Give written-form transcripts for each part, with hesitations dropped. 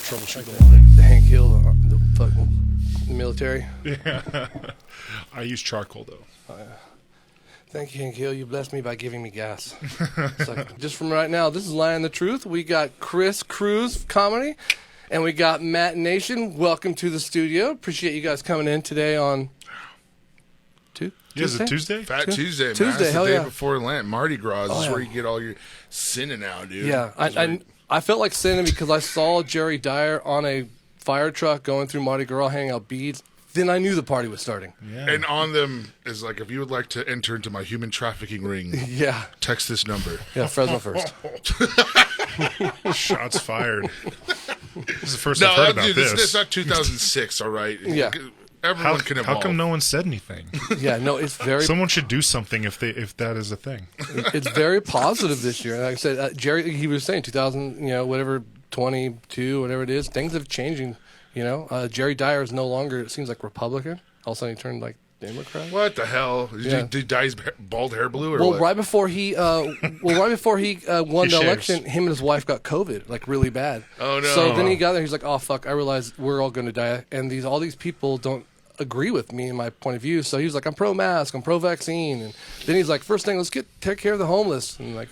troubleshoot the line. The Hank Hill, the fucking military. Yeah. I use charcoal, though. Oh, yeah. Thank you, Hank Hill. You blessed me by giving me gas. Just from right now, this is Lying the Truth. We got Cruz comedy, and we got Matt Nation. Welcome to the studio. Appreciate you guys coming in today on Tuesday. Yeah, is it Tuesday? Fat Tuesday, man. Tuesday, That's hell the day yeah. before Lent. Mardi Gras is Oh, where yeah. you get all your sinning out, dude. Yeah, I felt like sinning because I saw Jerry Dyer on a fire truck going through Mardi Gras, handing out beads. Then I knew the party was starting. Yeah. And on them is like, if you would like to enter into my human trafficking ring, Yeah. text this number. Yeah, Fresno first. Shots fired. This is the first I've No, heard about dude, this. it's not 2006, all right? Yeah. Everyone can evolve. How come no one said anything? Yeah, no, it's very Someone should do something if that is a thing. it's very positive this year. Like I said, Jerry, he was saying 2000, whatever, 22, whatever it is, things have changing. Jerry Dyer is no longer, it seems like, Republican. All of a sudden he turned like Democrat. What the hell? Yeah. Did he dye his bald hair blue or Well, what? right before he won the shaves. election, him and his wife got COVID, like really bad. Oh, no. So then he got there. He's like, "Oh fuck! I realized we're all going to die, and all these people don't agree with me and my point of view." So he was like, "I'm pro-mask, I'm pro-vaccine," and then he's like, "First thing, let's take care of the homeless." And like,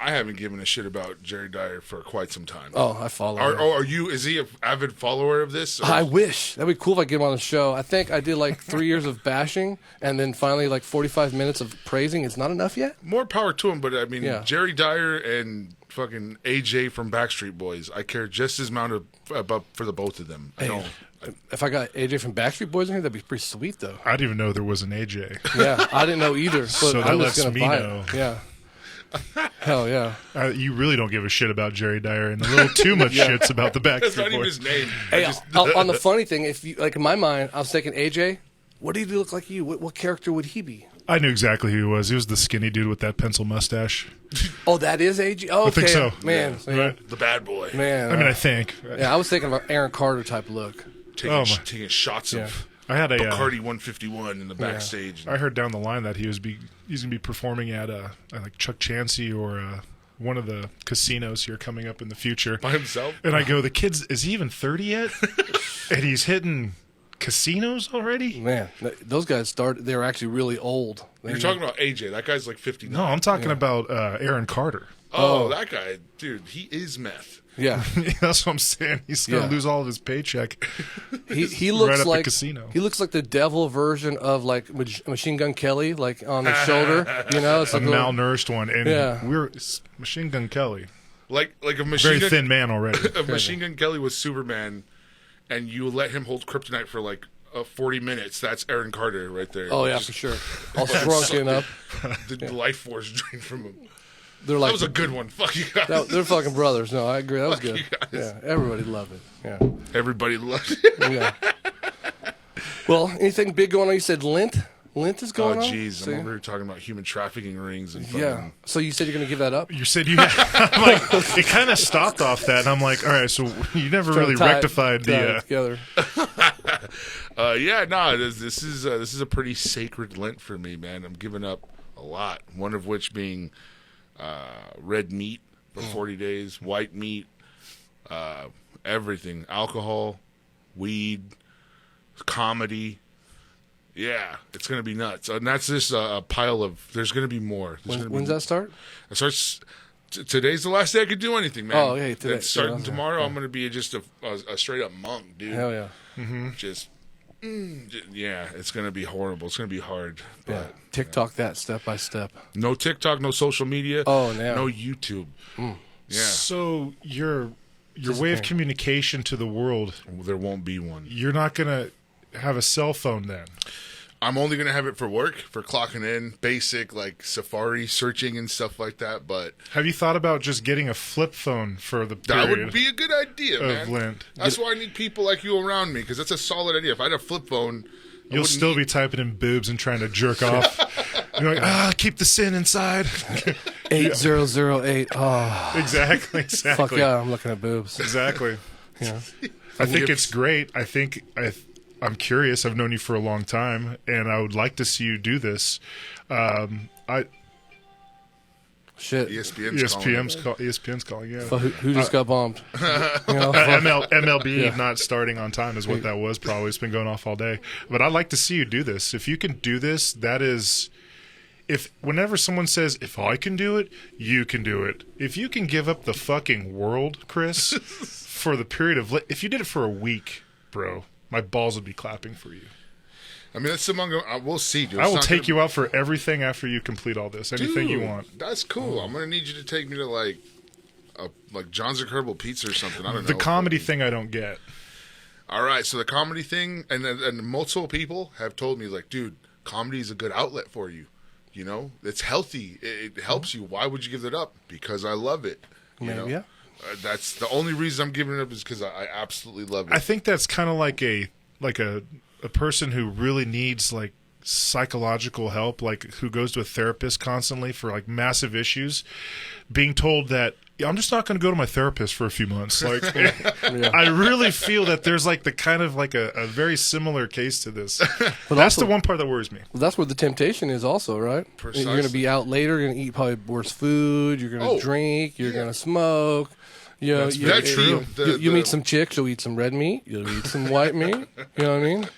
I haven't given a shit about Jerry Dyer for quite some time. oh, I follow. Are him. you? Is he an avid follower of this? Or? I wish that'd be cool if I get him on the show. I think I did like 3 years of bashing, and then finally like 45 minutes of praising. It's not enough yet. More power to him, but I mean, Yeah. Jerry Dyer and fucking AJ from Backstreet Boys, I care just as amount about for the both of them. I don't. If I got AJ from Backstreet Boys in here, that'd be pretty sweet, though. I didn't even know there was an AJ. Yeah, I didn't know either. But So that I'm lets just gonna me buy know. It. Yeah. Hell yeah. You really don't give a shit about Jerry Dyer, and a little too much shits about the That's not Backstreet even Boys. his name. Hey, I just- on the funny thing, if you like in my mind, I was thinking AJ. What do he look like you? What character would he be? I knew exactly who he was. He was the skinny dude with that pencil mustache. Oh, that is AJ. Oh, I think okay. so. Man, Yeah. Right? the bad boy. man. I mean, I think. yeah, I was thinking of an Aaron Carter type look. Taking shots of I had a. Bacardi 151 in the backstage. I heard down the line that he's gonna be performing at like Chuck Chansey or one of the casinos here coming up in the future. By himself? And I go, the kid's, is he even 30 yet? And he's hitting casinos already? Man, those guys they were actually really old. You're talking about AJ. That guy's like 59. No, I'm talking about Aaron Carter. Oh, that guy. Dude, he is meth. Yeah. That's what I'm saying. He's going to lose all of his paycheck. He looks right up like the casino. He looks like the devil version of like Machine Gun Kelly, like on the shoulder. It's A like little- malnourished one. And we're Machine Gun Kelly. Like a Very machine gun, thin man already. if Machine Gun Kelly was Superman, and you let him hold kryptonite for like 40 minutes. That's Aaron Carter right there. Oh yeah, for sure. All shrunken up. The life force drained from him. They're like That was a good one. Fuck you guys. they're fucking brothers. No, I agree. That was Fuck good. you guys. Yeah, everybody loved it. Yeah, Everybody loves it. yeah. Well, anything big going on? You said Lent. Lent is Oh, going on. jeez. So- I'm over here talking about human trafficking rings and fucking... yeah. So you said you're going to give that up? You said you had, I'm like, it kind of stopped off that, and I'm like, all right, so you never really rectified tie it the. together. This is a pretty sacred Lent for me, man. I'm giving up a lot. One of which being red meat for 40 days, white meat, everything, alcohol, weed, comedy. Yeah, it's gonna be nuts. And that's just a pile of. There's gonna be more. When's that start? It starts. Today's the last day I could do anything, man. Oh, hey, today. And starting Yeah, tomorrow, yeah. I'm gonna be just a straight up monk, dude. Hell yeah. Just yeah, it's gonna be horrible. It's gonna be hard. But Yeah. TikTok that step by step. no TikTok, no social media. Oh, no. No YouTube. Yeah, So your way of communication to the world, there won't be one. you're not gonna have a cell phone then. I'm only gonna have it for work, for clocking in, basic like Safari searching and stuff like that. But Have you thought about just getting a flip phone for the that period would be a good idea, of man. Lent? That's why I need people like you around me, because that's a solid idea. If I had a flip phone, You'll still be typing in boobs and trying to jerk off. You're like, keep the sin inside. 8008. Oh, Exactly. fuck yeah! I'm looking at boobs. Exactly. Yeah. I think it's great. I'm curious. I've known you for a long time, and I would like to see you do this. Shit. ESPN's calling. Yeah. So who just got bombed? MLB not starting on time is what that was. Probably it's been going off all day. But I'd like to see you do this. If you can do this, that is. If whenever someone says, if I can do it, you can do it. If you can give up the fucking world, Chris, for the period of if you did it for a week, bro, my balls would be clapping for you. I mean, that's among. We'll see, dude. I will take you out for everything after you complete all this. Anything you want. That's cool. I'm gonna need you to take me to like John's Herbal Pizza or something. I don't know. The comedy thing I don't get. All right, so the comedy thing, and multiple people have told me, like, dude, comedy is a good outlet for you. You know, it's healthy. It helps you. Why would you give it up? Because I love it. You know? Yeah. That's the only reason I'm giving it up is because I absolutely love it. I think that's kind of like a person who really needs like psychological help, like who goes to a therapist constantly for like massive issues, being told that I'm just not going to go to my therapist for a few months. Like, I really feel that there's like the kind of like a very similar case to this. That's the one part that worries me. Well, that's where the temptation is also, right? Precisely. You're going to be out later, you're going to eat probably worse food, you're going to drink, you're going to smoke. You know, that's true. You meet some chicks, you'll eat some red meat, you'll eat some white meat. You know what I mean?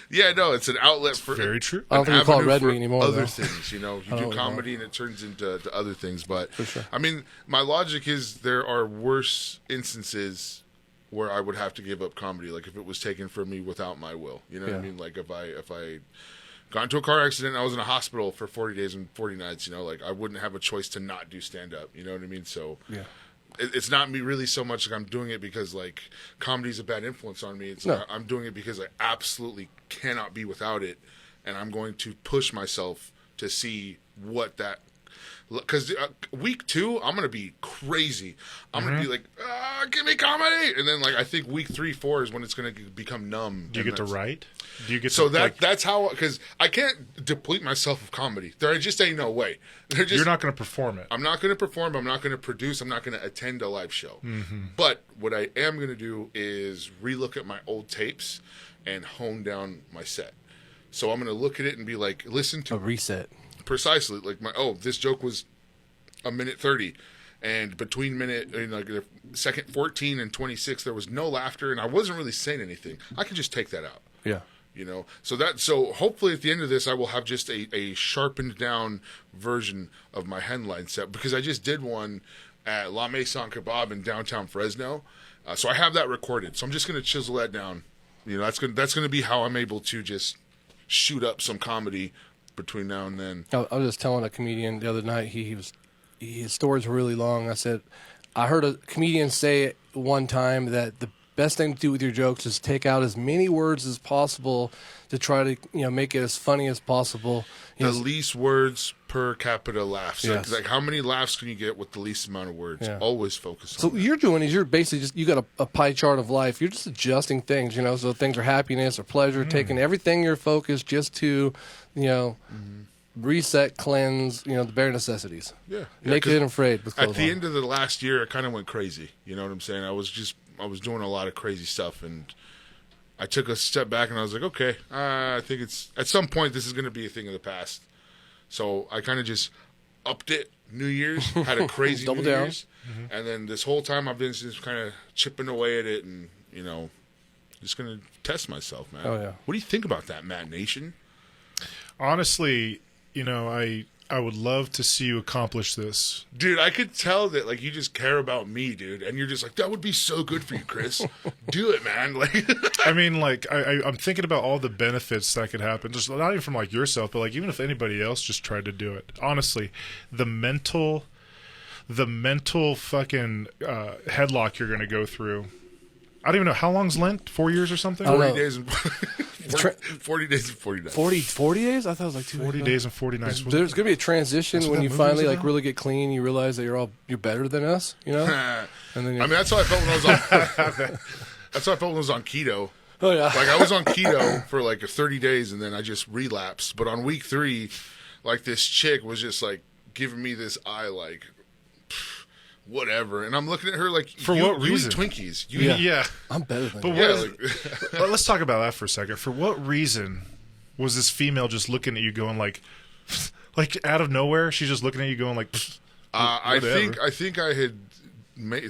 Yeah, no, it's an outlet for very true. I don't think we call it red meat anymore. Other things, you know, you do comedy and it turns into other things. But for sure. I mean, my logic is there are worse instances where I would have to give up comedy, like if it was taken from me without my will. You know what I mean? Like if I got into a car accident, and I was in a hospital for 40 days and 40 nights. You know, like I wouldn't have a choice to not do stand up. You know what I mean? So yeah. It's not me really so much like I'm doing it because like comedy's a bad influence on me. It's like I'm doing it because I absolutely cannot be without it, and I'm going to push myself to see what that. Because week 2, I'm gonna be crazy. I'm gonna be like, give me comedy, and then like I think week 3, 4 is when it's gonna become numb. Do you get to write? Do you get so to, that's how, because I can't deplete myself of comedy. There just ain't no way. You're not going to perform it. I'm not going to perform. I'm not going to produce. I'm not going to attend a live show. Mm-hmm. But what I am going to do is relook at my old tapes and hone down my set. So I'm going to look at it and be like, listen to a reset. Precisely, like this joke was a minute 30, and between the second 14 and 26 there was no laughter, and I wasn't really saying anything. I could just take that out. Yeah. You know, so hopefully at the end of this I will have just a sharpened down version of my headline set, because I just did one at La Maison Kebab in downtown Fresno, so I have that recorded. So I'm just going to chisel that down. You know, that's going to be how I'm able to just shoot up some comedy between now and then. I was just telling a comedian the other night, his stories were really long. I said, I heard a comedian say one time that the best thing to do with your jokes is take out as many words as possible to try to make it as funny as possible. The least words per capita laughs. Yes. Like how many laughs can you get with the least amount of words? Yeah. Always focus on So that. what you're doing is you're basically just, you got a pie chart of life. You're just adjusting things, so things are happiness or pleasure, taking everything your focus just to, reset, cleanse, the bare necessities. Yeah. Naked and afraid with clothes at the on. end of the last year, it kind of went crazy. You know what I'm saying? I was doing a lot of crazy stuff, and I took a step back and I was like, okay, I think it's at some point this is going to be a thing of the past. So I kind of just upped it. New Year's, had a crazy Double New down. Year's, and then this whole time I've been just kind of chipping away at it, and just going to test myself, man. Oh yeah. What do you think about that, Matt Nation? Honestly, I would love to see you accomplish this. Dude, I could tell that like you just care about me, dude, and you're just like, that would be so good for you, Chris. Do it, man. Like, I mean, like I'm thinking about all the benefits that could happen. Just not even from like yourself, but like even if anybody else just tried to do it. Honestly, the mental fucking headlock you're going to go through. I don't even know how long's Lent. 4 years or something. 40 days and 40 days and 40 nights. 40 days? I thought it was like 40 days and 40 nights. There's going to be a transition when that you movie finally was like about? really get clean. You realize that you're better than us, And then that's how I felt when I was on. That's how I felt when I was on keto. Oh yeah. Like I was on keto for like 30 days, and then I just relapsed. But on week 3, like this chick was just like giving me this eye, like whatever, and I'm looking at her like, for what reason? You eat Twinkies. Yeah. I'm better than But you. Yeah, well, let's talk about that for a second. For what reason was this female just looking at you going like out of nowhere? She's just looking at you going like, I think I had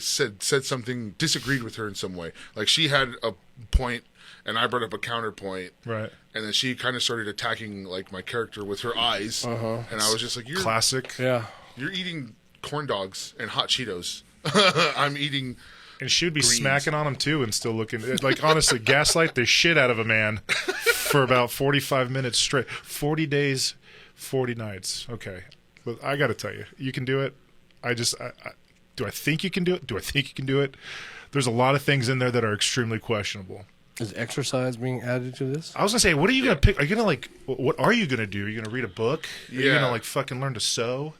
said something, disagreed with her in some way. Like she had a point, and I brought up a counterpoint. Right. And then she kind of started attacking like my character with her eyes, and I was just like, "You're classic." Yeah. You're eating corn dogs and hot Cheetos. I'm eating. And she would be greens. smacking on him too, and still looking like honestly, gaslight the shit out of a man for about 45 minutes straight. 40 days, 40 nights. Okay, but I got to tell you, you can do it. Do I think you can do it? Do I think you can do it? There's a lot of things in there that are extremely questionable. Is exercise being added to this? I was gonna say, what are you gonna pick? Are you gonna what are you gonna do? Are you gonna read a book? Are you gonna like fucking learn to sew?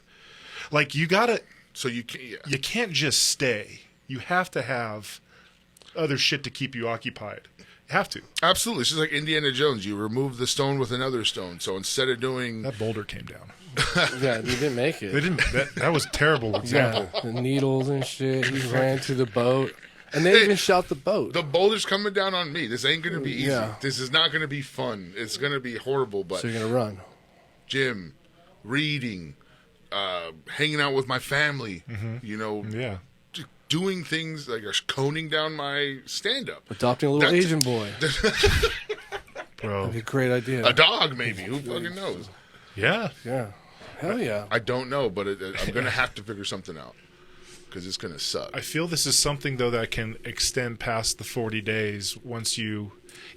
Like you gotta. So you can't. Yeah. You can't just stay. You have to have other shit to keep you occupied. You have to. Absolutely. It's just like Indiana Jones. You remove the stone with another stone. So instead of doing... That boulder came down. Yeah, they didn't make it. They didn't. That was a terrible example. Yeah, the needles and shit. He ran to the boat. And they even shot the boat. The boulder's coming down on me. This ain't going to be easy. Yeah. This is not going to be fun. It's going to be horrible. But so you're going to run. Gym, reading, hanging out with my family, Yeah. doing things like coning down my stand-up. Adopting a little Asian boy. Bro. That'd be a great idea. A dog, maybe. Who fucking knows? Yeah. Yeah. Hell yeah. I don't know, but I'm going to have to figure something out because it's going to suck. I feel this is something, though, that can extend past the 40 days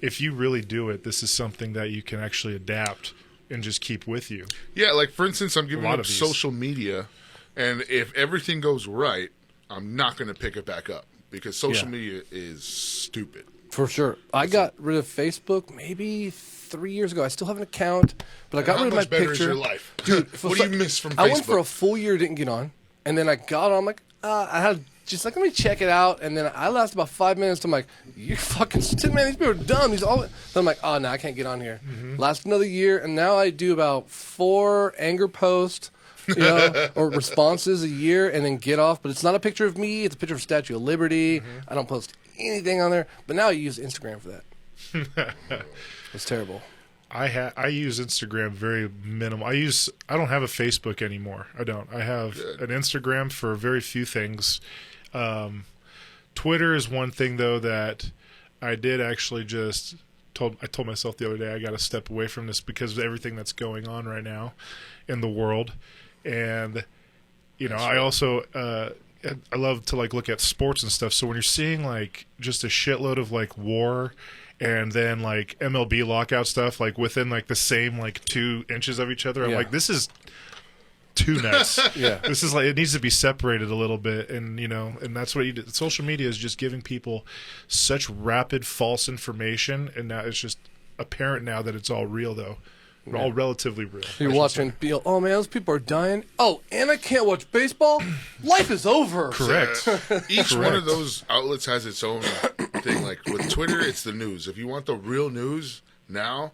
if you really do it, this is something that you can actually adapt and just keep with you. Yeah, like, for instance, I'm giving up these. social media, and if everything goes right, I'm not going to pick it back up because social media is stupid. For sure. I got rid of Facebook maybe 3 years ago. I still have an account, but I got rid of my picture. How much better is your life? Dude, what do you miss from Facebook? I went for a full year, didn't get on, and then I got on. I'm like, I had just like, let me check it out, and then I lasted about 5 minutes. I'm like, you fucking man, these people are dumb. Then I'm like, oh no, I can't get on here. Last another year, and now I do about 4 anger posts. Or responses a year, and then get off. But it's not a picture of me. It's a picture of Statue of Liberty. I don't post anything on there. But now I use Instagram for that. It's terrible. I use Instagram very minimal. I don't have a Facebook anymore. I don't. I have an Instagram for very few things. Twitter is one thing though that I did actually I told myself the other day I got to step away from this because of everything that's going on right now in the world. And I also I love to like look at sports and stuff. So when you're seeing like just a shitload of like war and then like MLB lockout stuff like within like the same like 2 inches of each other, I'm like, this is too nuts. This is like, it needs to be separated a little bit, and and that's what social media is, just giving people such rapid false information, and now it's just apparent now that it's all real though. All relatively real. You're watching Beal. Oh man, those people are dying. Oh, and I can't watch baseball. Life is over. Correct. Each one of those outlets has its own thing. Like with Twitter, it's the news. If you want the real news now,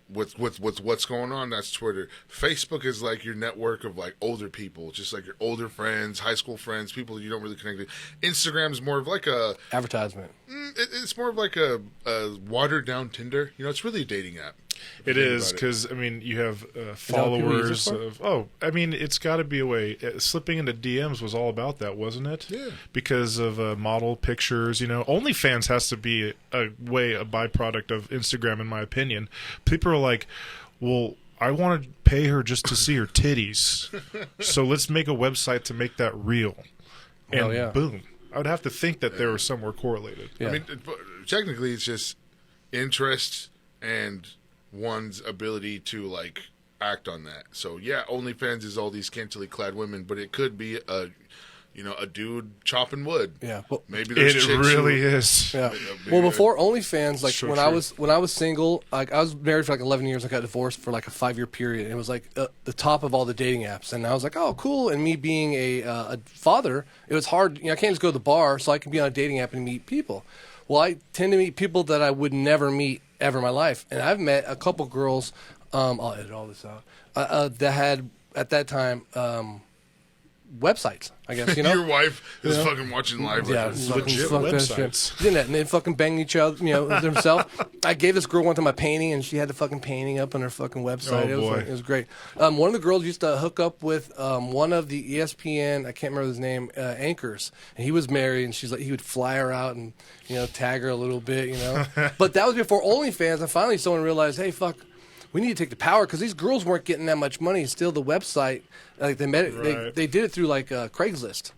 with what's going on, that's Twitter. Facebook is like your network of like older people, just like your older friends, high school friends, people you don't really connect with. Instagram is more of like a advertisement. It's more of like a watered down Tinder. It's really a dating app. It is, because, I mean, you have followers of... Oh, I mean, it's got to be a way. Slipping into DMs was all about that, wasn't it? Yeah. Because of model pictures, OnlyFans has to be a byproduct of Instagram, in my opinion. People are like, well, I want to pay her just to see her titties, so let's make a website to make that real. And boom. I would have to think that they were somewhere correlated. Yeah. I mean, technically, it's just interest and one's ability to like act on that. So yeah, OnlyFans is all these scantily clad women, but it could be a dude chopping wood. Yeah, well, maybe there's it really is. Yeah. Well, before OnlyFans, like when I was single, like I was married for like 11 years. I got divorced for like a 5-year period. And it was like the top of all the dating apps, and I was like, oh, cool. And me being a father, it was hard. I can't just go to the bar, so I can be on a dating app and meet people. Well, I tend to meet people that I would never meet ever in my life. And I've met a couple girls, I'll edit all this out, that had, at that time, websites, I guess, you know? Your wife is fucking watching live. Yeah, legit fuck that websites. shit. And they fucking bang each other, you know, themselves. I gave this girl one time my painting, and she had the fucking painting up on her fucking website. Oh, boy. It was great. One of the girls used to hook up with one of the ESPN, I can't remember his name, anchors, and he was married, and she's like, he would fly her out and, you know, tag her a little bit, you know. But that was before OnlyFans, and finally someone realized, hey, fuck, we need to take the power, because these girls weren't getting that much money. Still, the website, like they met, they did it through like Craigslist.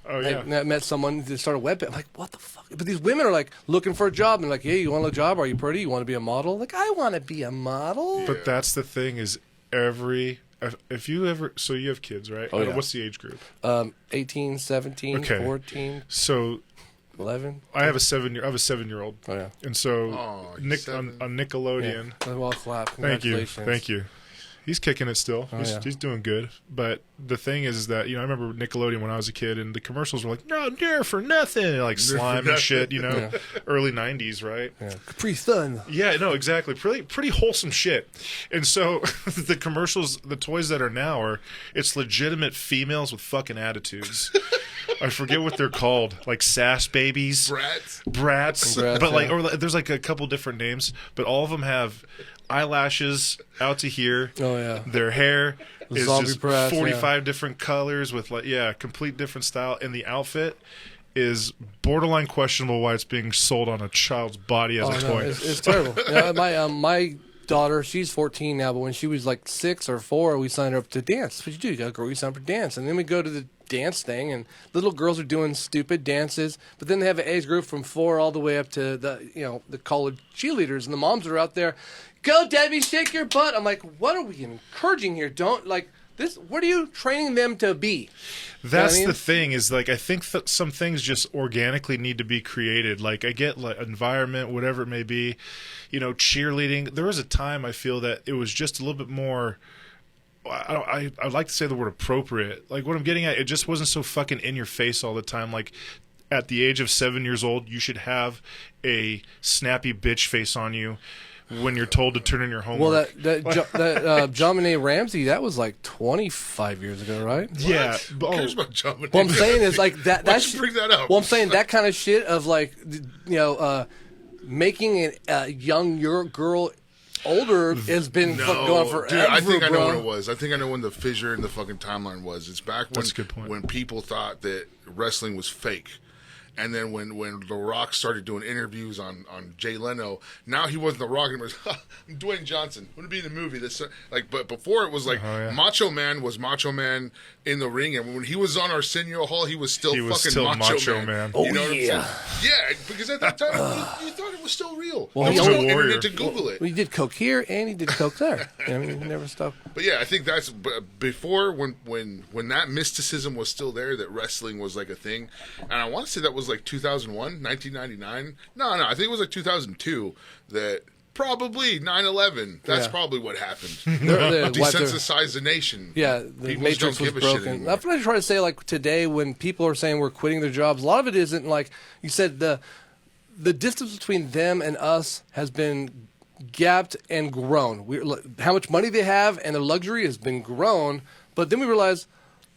Oh yeah. I met someone that started a web. I'm like, what the fuck? But these women are like looking for a job, and like, hey, you want a job? Are you pretty? You want to be a model? Like, I want to be a model. But that's the thing is if you ever, so you have kids, right? Oh, yeah. What's the age group? 18, 17, Okay. 14, So 11. I have a 7-year-old. Oh yeah. And so he's on Nickelodeon. Yeah. Well, clap. Thank you. Congratulations. Thank you. He's kicking it still. He's doing good. But the thing is that, you know, I remember Nickelodeon when I was a kid, and the commercials were like, no, dear for nothing. Like slime and shit, you know, early 90s, right? Yeah. Capri Sun. Yeah, no, exactly. Pretty wholesome shit. And so the commercials, the toys that are now it's legitimate females with fucking attitudes. I forget what they're called, like sass babies, brats. But like, or there's like a couple different names, but all of them have eyelashes out to here. Oh yeah. Their hair is just brats, 45 different colors with like complete different style, and the outfit is borderline questionable why it's being sold on a child's body as a toy. It's terrible. My daughter, she's 14 now, but when she was like 6 or 4, we signed her up to dance. That's what you do. You got to go, you sign up for dance. And then we go to the dance thing, and little girls are doing stupid dances, but then they have an age group from 4 all the way up to the college cheerleaders, and the moms are out there, go Debbie, shake your butt. I'm like, what are we encouraging here? Don't like this. What are you training them to be? That's the thing is, like, I think that some things just organically need to be created. Like, I get like environment, whatever it may be, you know, cheerleading. There was a time I feel that it was just a little bit more, I'd like to say the word appropriate. Like, what I'm getting at, it just wasn't so fucking in your face all the time. Like, at the age of 7 years old, you should have a snappy bitch face on you when you're told to turn in your homework. Well, that John Benet Ramsey, that was like 25 years ago, right? Yeah. Who cares about John Benet? What I'm saying is like that. Why don't you bring that up? Well, I'm saying that kind of shit of like, you know, making a young girl older has been going on forever. Dude, I think bro. I know what it was. I think I know when the fissure in the fucking timeline was. It's back when, That's a good point. When people thought that wrestling was fake. And then when The Rock started doing interviews on Jay Leno, now he wasn't The Rock anymore. I'm Dwayne Johnson. I'm going to be in the movie. But before it was like Macho Man was Macho Man in the ring, and when he was on Arsenio Hall, he was still Macho Man. Oh, you know yeah. what I'm saying? Yeah, because at that time you thought it was still real. Well, there he was was no a warrior. internet to Google it. Well, he did coke here and he did coke there. I mean, he never stopped. But yeah, I think that's before when that mysticism was still there, that wrestling was like a thing. And I want to say that was like 2001, 1999. No, I think it was like 2002 that probably 9/11. That's probably what happened. Desensitized the nation. Yeah, the People matrix don't was give a shit broken. anymore. That's what I try to say. Like today, when people are saying we're quitting their jobs, a lot of it isn't like you said. The distance between them and us has been gapped and grown. How much money they have and their luxury has been grown. But then we realize,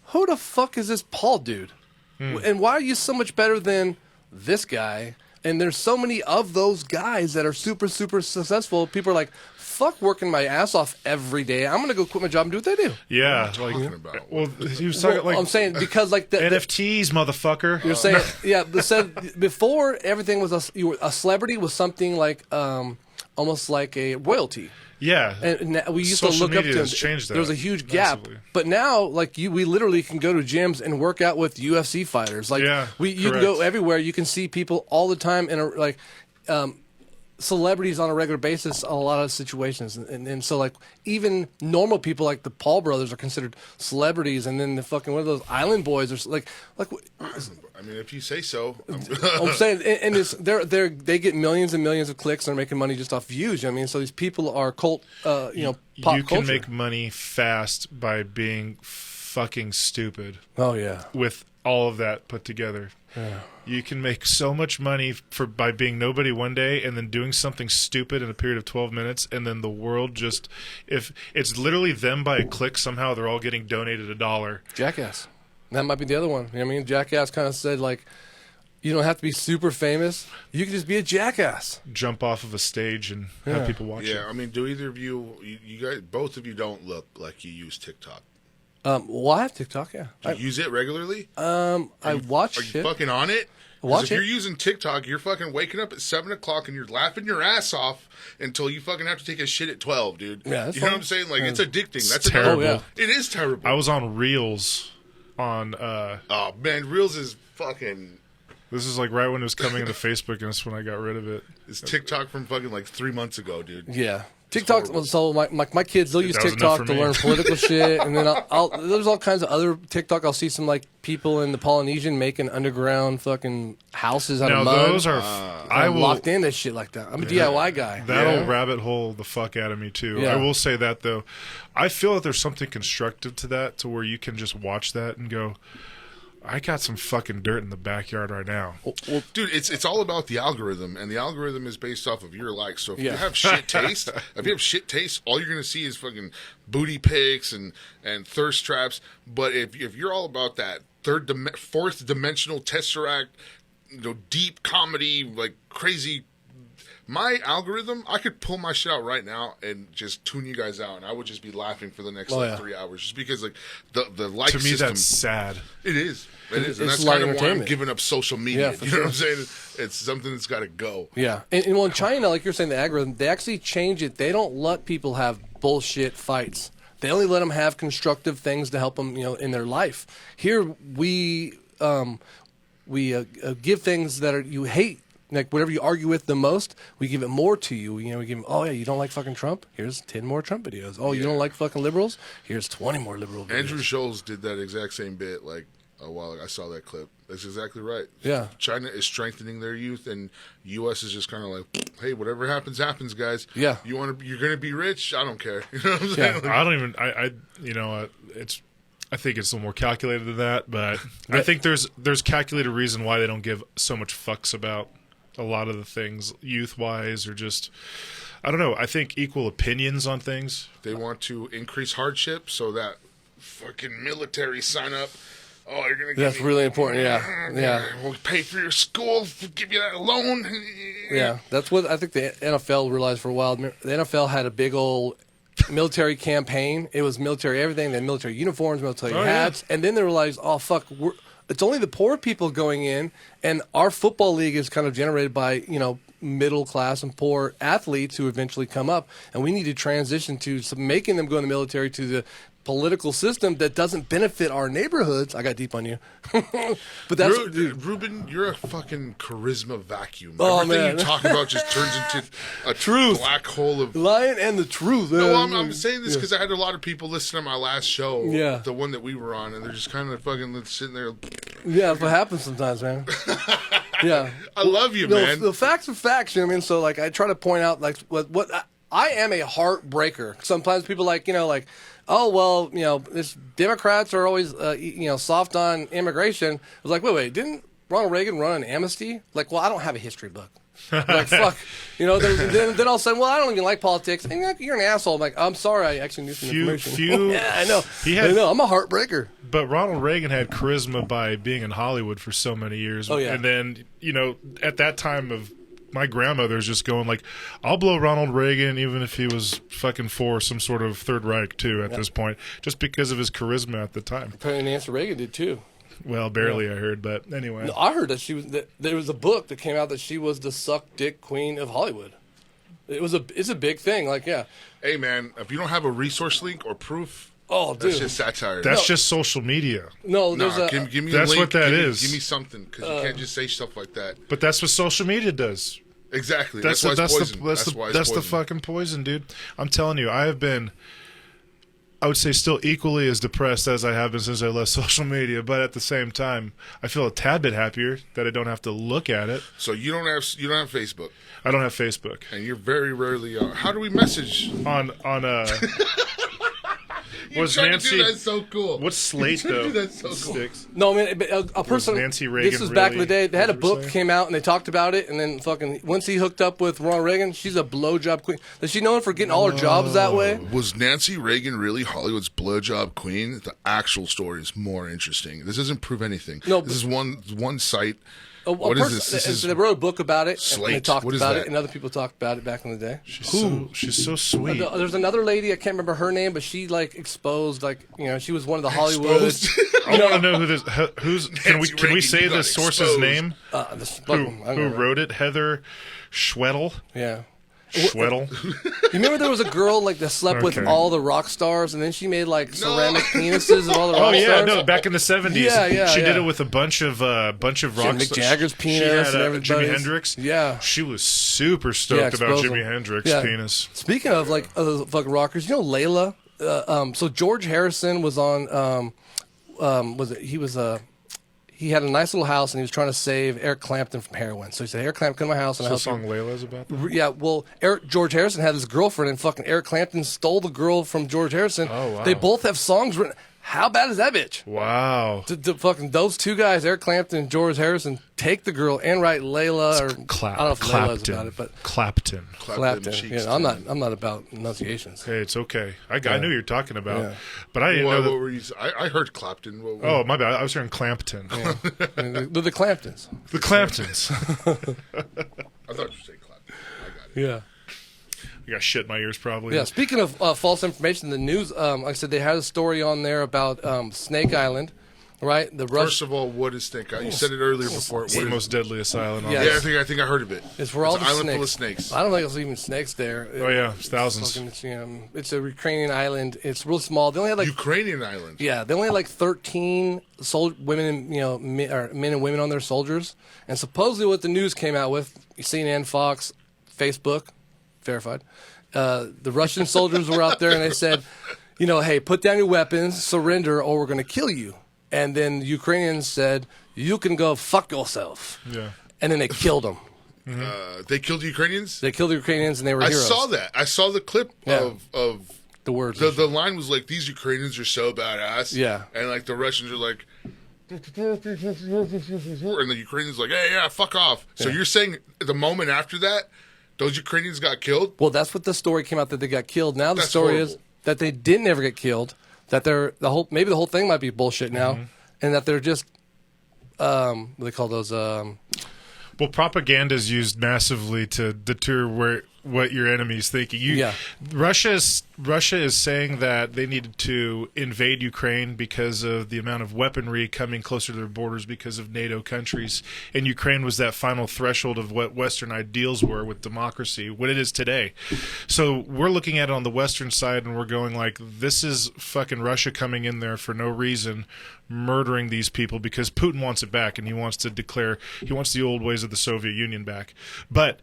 who the fuck is this Paul dude? And why are you so much better than this guy? And there's so many of those guys that are super, super successful. People are like, fuck working my ass off every day. I'm going to go quit my job and do what they do. Yeah. What are you talking about? Well, he was talking like I'm saying because like the NFTs, motherfucker. You're saying, yeah. Said before everything was a celebrity was something like almost like a royalty. Yeah, and we used Social to look up media to. has changed that there was a huge gap, massively. but now like we literally can go to gyms and work out with UFC fighters. Like you can go everywhere. You can see people all the time in celebrities on a regular basis. A lot of situations, and so like even normal people like the Paul brothers are considered celebrities, and then the fucking one of those Island Boys are like. I mean, if you say so. I'm saying, and it's they get millions and millions of clicks. And they're making money just off views. You know what I mean, so these people are pop culture. You can make money fast by being fucking stupid. Oh yeah, with all of that put together. Yeah. You can make so much money by being nobody one day and then doing something stupid in a period of 12 minutes, and then the world just, if it's literally them by a click, somehow they're all getting donated $1. Jackass. That might be the other one. You know what I mean? Jackass kind of said, like, you don't have to be super famous. You can just be a jackass. Jump off of a stage and have people watch it. Yeah, I mean, do either of you guys, both of you don't look like you use TikTok. Well, I have TikTok, yeah. Do you use it regularly? I watch Are shit. you fucking on it? Watch if you're using TikTok, you're fucking waking up at 7 o'clock and you're laughing your ass off until you fucking have to take a shit at 12, dude. Yeah, that's you know fun. what I'm saying? Like, it's addicting. It's That's terrible. Oh, yeah. It is terrible. I was on Reels on... oh, man, Reels is fucking... This is like right when it was coming into Facebook, and that's when I got rid of it. It's TikTok from fucking like 3 months ago, dude. Yeah. TikTok, so my kids, they'll use That was TikTok enough to for me. learn political shit, and then there's all kinds of other TikTok. I'll see some like people in the Polynesian making underground fucking houses out Now, of mud. those are... I I'm will... locked into shit like that. I'm a DIY guy. That'll rabbit hole the fuck out of me, too. Yeah. I will say that, though. I feel that there's something constructive to that, to where you can just watch that and go... I got some fucking dirt in the backyard right now. Well, dude, it's all about the algorithm, and the algorithm is based off of your likes. So if you Yeah. have shit taste, all you're gonna see is fucking booty pics and thirst traps. But if you're all about that fourth dimensional tesseract, deep comedy, like crazy. My algorithm, I could pull my shit out right now and just tune you guys out, and I would just be laughing for the next 3 hours, just because like the like To me, system. that's sad. It is, and It's that's light kind of why I'm entertainment. giving up social media. Yeah, for you know sure. what I'm saying? It's something that's got to go. Yeah, and well, in China, like you're saying, the algorithm, they actually change it. They don't let people have bullshit fights. They only let them have constructive things to help them, in their life. Here, we give things that you hate. Like whatever you argue with the most, we give it more to you. We give them, oh yeah, you don't like fucking Trump? Here's 10 more Trump videos. Oh, you don't like fucking liberals? Here's 20 more liberal videos. Andrew Schultz did that exact same bit like a while ago. I saw that clip. That's exactly right. Yeah. China is strengthening their youth, and U.S. is just kind of like, hey, whatever happens, happens, guys. Yeah. You're gonna be rich. I don't care. You know what I'm saying? Yeah. I don't even... I think it's a little more calculated than that, but I think there's calculated reason why they don't give so much fucks about a lot of the things youth-wise, or just... I don't know. I think equal opinions on things. They want to increase hardship so that fucking military sign up. Oh, you're gonna. That's really important. Yeah. We'll pay for your school. We'll give you that loan. Yeah, that's what I think the NFL realized for a while. The NFL had a big old military campaign. It was military everything. They had military uniforms, military hats, and then they realized, oh fuck, it's only the poor people going in, and our football league is kind of generated by middle class and poor athletes who eventually come up, and we need to transition to making them go in the military to the political system that doesn't benefit our neighborhoods. I got deep on you, but that's Reuben, you're a fucking charisma vacuum. Oh, Everything man. you talk about just turns into a Truth. black hole of. lying and the truth. No, I'm saying this because I had a lot of people listen to my last show, Yeah. the one that we were on, and they're just kind of fucking sitting there. Yeah, that's what happens sometimes, man. Yeah, I love you, man. The facts are facts. You know what I mean? So like, I try to point out like what I am a heartbreaker. Sometimes people like oh well, this Democrats are always soft on immigration. I was like, wait, didn't Ronald Reagan run an amnesty? Like, well, I don't have a history book. Like, fuck. Then all of a sudden, well, I don't even like politics. And you're an asshole. I'm like, I'm sorry, I actually knew some information. Yeah, I know. I know. I'm a heartbreaker. But Ronald Reagan had charisma by being in Hollywood for so many years. Oh, yeah. And then, at that time of my grandmother's just going like, I'll blow Ronald Reagan even if he was fucking for some sort of Third Reich too at this point, just because of his charisma at the time. Apparently Nancy Reagan did too. Well, barely I heard, but anyway. No, I heard that there was a book that came out that she was the suck dick queen of Hollywood. It's a big thing. Like, yeah. Hey, man, if you don't have a resource link or proof, Oh, dude. that's just satire. That's just social media. No, there's give me That's a link. what that give is. Give me something, because you can't just say stuff like that. But that's what social media does. Exactly. That's why it's poison. That's the fucking poison, dude. I'm telling you, I have been, I would say, still equally as depressed as I have been since I left social media. But at the same time, I feel a tad bit happier that I don't have to look at it. So you don't have Facebook, I don't have Facebook. and you're very rarely on. How do we message? On Was trying Nancy? to do that so cool. What's Slate You're trying though? to do that so cool. Sticks. No, I mean, a person. Nancy Reagan This was back in the really- day. They had a what you were book saying? came out and they talked about it, and then fucking once he hooked up with Ronald Reagan, she's a blowjob queen. Is she known for getting all her jobs that way? Was Nancy Reagan really Hollywood's blowjob queen? The actual story is more interesting. This doesn't prove anything. No, this is one site. What is this? This is they wrote a book about it. And they Slate. talked What is about that? it, and other people talked about it back in the day. She's so sweet. There's another lady, I can't remember her name, but she like exposed, like, you know, she was one of the Hollywood. Exposed? I want to know who this. Who's can we Reagan, say you the got source's exposed. name? Who wrote it? Heather Schwedel. Yeah. Schwedel. You remember there was a girl like that slept with Okay. all the rock stars, and then she made like ceramic penises of all the rock Oh yeah, stars. no, back in the 70s. Yeah, She did yeah. it with a bunch of rock Mick stars. Jagger's She penis had, and everybody's. Jimi Hendrix. Yeah. She was super stoked about exposed Jimi them. Hendrix Yeah. penis. Speaking of like other fucking rockers, you know Layla. So George Harrison was on. He had a nice little house and he was trying to save Eric Clapton from heroin. So he said, "Eric Clapton, come to my house and So I'll the help song Layla's about that? you." Yeah, well, George Harrison had his girlfriend, and fucking Eric Clapton stole the girl from George Harrison. Oh, wow. They both have songs written. How bad is that bitch? Wow. To fucking those two guys, Eric Clapton and George Harrison, take the girl and write Layla or I don't know if Layla's about it, but Clapton. Clapton. cheeks, Yeah, I'm not about enunciations. Hey, it's okay. I knew what you're talking about, Yeah. but I didn't know What that. were you? I heard Clapton. Oh, my bad. I was hearing Clampton. I mean, the Claptons. The Clamptons. I thought you were saying Clapton. I got it. Yeah. You got shit in my ears, probably. Yeah, speaking of false information, the news, like I said, they had a story on there about Snake Island, right? The First of all, what is Snake Island? You said it earlier before. What It's the is- most deadliest island on Yeah. Earth. I think I heard of it. It's where all an the island snakes. full of snakes. I don't think there's even snakes there. Oh, yeah. It's thousands. It's a Ukrainian island. It's real small. They only had like Ukrainian island. yeah, they only had like 13 women and men and women on their soldiers. And supposedly, what the news came out with, CNN, Fox, Facebook, verified. The Russian soldiers were out there and they said, you know, hey, put down your weapons, surrender, or we're going to kill you. And then the Ukrainians said, you can go fuck yourself. Yeah. And then they killed them. They killed the Ukrainians? They killed the Ukrainians and they were I heroes. saw that. I saw the clip Yeah. of The words. the line was like, these Ukrainians are so badass. Yeah. And like the Russians are like, and the Ukrainians are like, hey, yeah, fuck off. So you're saying the moment after that, those Ukrainians got killed? Well, that's what the story came out that they got killed. Now the That's story is horrible. that they didn't ever get killed. That maybe the whole thing might be bullshit now, and that they're just what do they call those? Well, propaganda is used massively to deter what your enemy's thinking. Yeah. Russia is saying that they needed to invade Ukraine because of the amount of weaponry coming closer to their borders because of NATO countries, and Ukraine was that final threshold of what Western ideals were with democracy, what it is today. So we're looking at it on the Western side, and we're going like, this is fucking Russia coming in there for no reason, murdering these people because Putin wants it back, and he wants the old ways of the Soviet Union back. But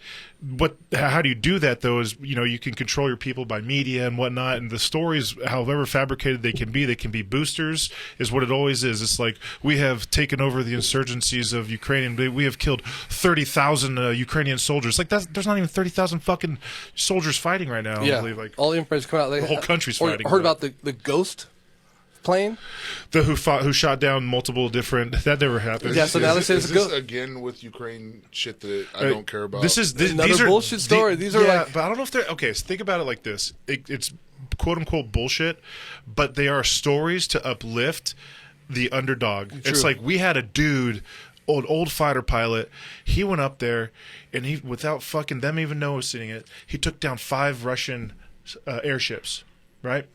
how do you do that though? Is, you know, you can control your people by media and whatnot, and the stories, however fabricated they can be boosters, is what it always is. It's like, we have taken over the insurgencies of Ukraine, and we have killed 30,000 Ukrainian soldiers. Like, there's not even 30,000 fucking soldiers fighting right now. Yeah, I believe. Like, all the information come out. the whole country's or fighting. Heard about the Ghost plane? who shot down multiple different. That never happened. Yeah, so now they say it's is a this go. again with Ukraine shit that I don't care about? This is Another these are bullshit story. These are like- but I don't know if they're okay. So think about it like this: it's quote unquote bullshit, but they are stories to uplift the underdog. It's like, we had a dude, old fighter pilot. He went up there, and he, without fucking them even noticing it, he took down 5 Russian airships, right?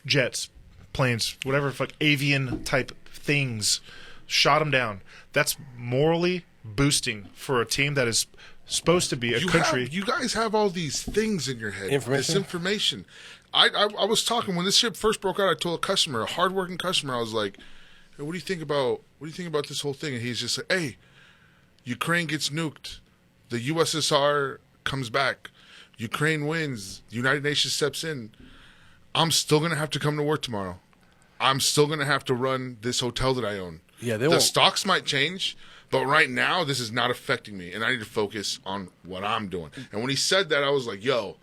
Jets, planes, whatever, fuck, avian type things. Shot them down. That's morally boosting for a team that is supposed to be a country. You guys have all these things in your head. Information? This information. I was talking when this shit first broke out. I told a customer, a hardworking customer, I was like, hey, "What do you think about this whole thing?" And he's just like, "Hey, Ukraine gets nuked, the USSR comes back, Ukraine wins, the United Nations steps in. I'm still gonna have to come to work tomorrow. I'm still gonna have to run this hotel that I own. Yeah, they the won't. stocks might change." But right now, this is not affecting me, and I need to focus on what I'm doing. And when he said that, I was like, yo,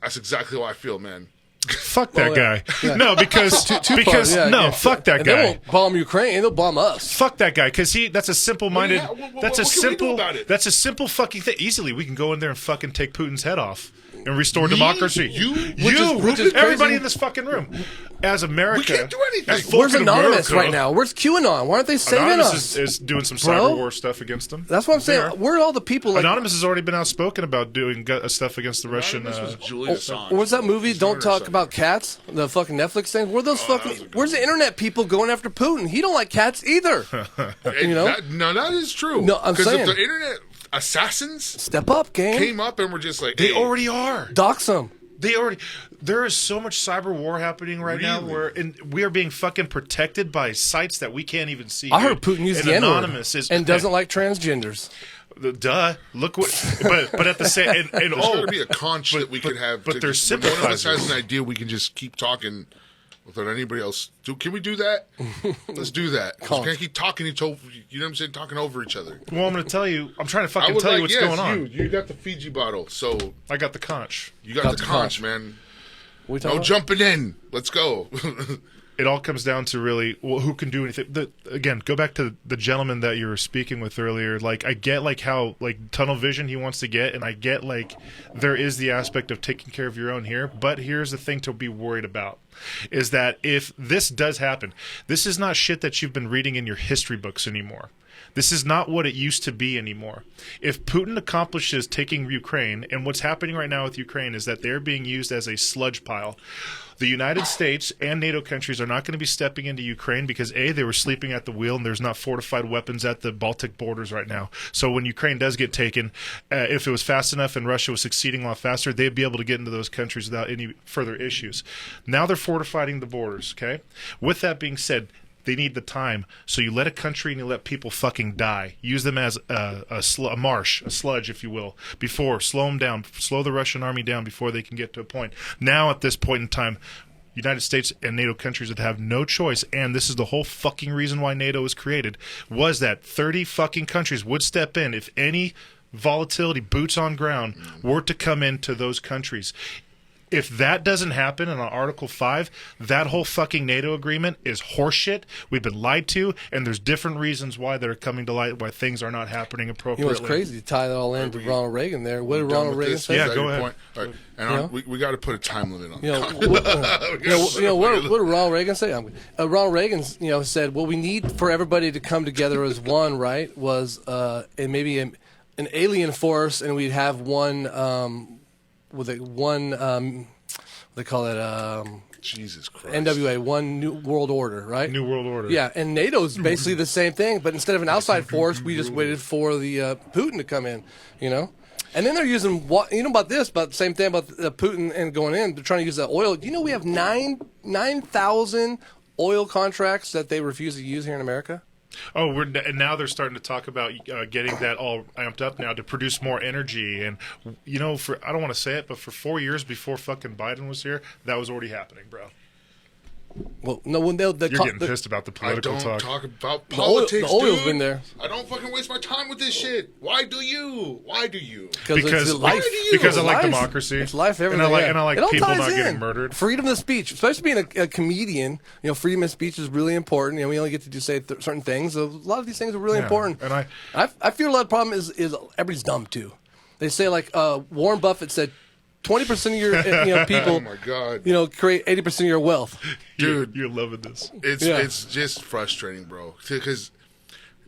that's exactly how I feel, man. Fuck that guy. Yeah. No, because fuck that and guy. They won't bomb Ukraine. They'll bomb us. Fuck that guy, because that's a simple-minded. That's a simple. That's a simple fucking thing. Easily, we can go in there and fucking take Putin's head off and restore democracy. Reuben, everybody in this fucking room. As America, we can't do anything. Where's Anonymous right now? Where's QAnon? Why aren't they saving Anonymous us? is doing some cyber war stuff against them. That's what I'm saying. Where are all the people? Anonymous has already been outspoken about doing stuff against the Russian. Where's that movie? Don't Talk About Cats. The fucking Netflix thing. Where's the internet people going after Putin? He don't like cats either. That is true. No, I'm saying if the internet assassins step up, gang. Came up and were just like, they already are. Dox them. There is so much cyber war happening right now where we are being fucking protected by sites that we can't even see. I heard Putin use the N-word and doesn't like transgenders. Duh. Look what. But at the same and there's got to be a conch that we could have. But there's sympathizers. One of us has an idea. We can just keep talking without anybody else. Can we do that? Let's do that. Can't keep talking you know what I'm saying? Talking over each other. Well, I'm going to tell you. I'm trying to fucking tell you what's going on. You got the Fiji bottle, so I got the conch. You got the conch, man. No jumping in. Let's go. It all comes down to really who can do anything. Again, go back to the gentleman that you were speaking with earlier. Like, I get like how like tunnel vision he wants to get, and I get like there is the aspect of taking care of your own here. But here's the thing to be worried about is that if this does happen, this is not shit that you've been reading in your history books anymore. This is not what it used to be anymore. If Putin accomplishes taking Ukraine, and what's happening right now with Ukraine is that they're being used as a sludge pile. The United States and NATO countries are not going to be stepping into Ukraine because, A, they were sleeping at the wheel and there's not fortified weapons at the Baltic borders right now. So when Ukraine does get taken, if it was fast enough and Russia was succeeding a lot faster, they'd be able to get into those countries without any further issues. Now they're fortifying the borders, okay? With that being said, they need the time. So you let a country and you let people fucking die. Use them as a marsh, a sludge, if you will, before. Slow them down. Slow the Russian army down before they can get to a point. Now, at this point in time, United States and NATO countries would have no choice, and this is the whole fucking reason why NATO was created, was that 30 fucking countries would step in if any volatility, boots on ground, were to come into those countries. If that doesn't happen in Article 5, that whole fucking NATO agreement is horseshit. We've been lied to, and there's different reasons why they're coming to light, why things are not happening appropriately. You know what's crazy to tie that all into Ronald Reagan there. What did Ronald Reagan say? Yeah, go ahead. All right. And we got to put a time limit on it. What did Ronald Reagan say? Ronald Reagan said, what we need for everybody to come together as one, right, was maybe an alien force, and we'd have one... they call it Jesus Christ. NWA, one New World Order, right? New World Order. Yeah, and NATO's basically the same thing, but instead of an outside force, we just waited for the Putin to come in, And then they're using about the same thing about Putin and going in. They're trying to use that oil. Do you know we have 9,000 oil contracts that they refuse to use here in America? Oh, and now they're starting to talk about getting that all amped up now to produce more energy. And, I don't want to say it, but for 4 years before fucking Biden was here, that was already happening, bro. Well, no, when you're getting pissed about the political talk. I don't talk about politics, the oil's dude. been there. I don't fucking waste my time with this shit. Why do you? Because I like democracy. It's life. Everything. And I like people not getting murdered. Freedom of speech, especially being a comedian. Freedom of speech is really important. We only get to say certain things. So a lot of these things are really important. And I feel a lot of the problem is everybody's dumb too. They say Warren Buffett said, 20% of your people, oh my God, create 80% of your wealth. Dude, you're loving this. It's just frustrating, bro. Because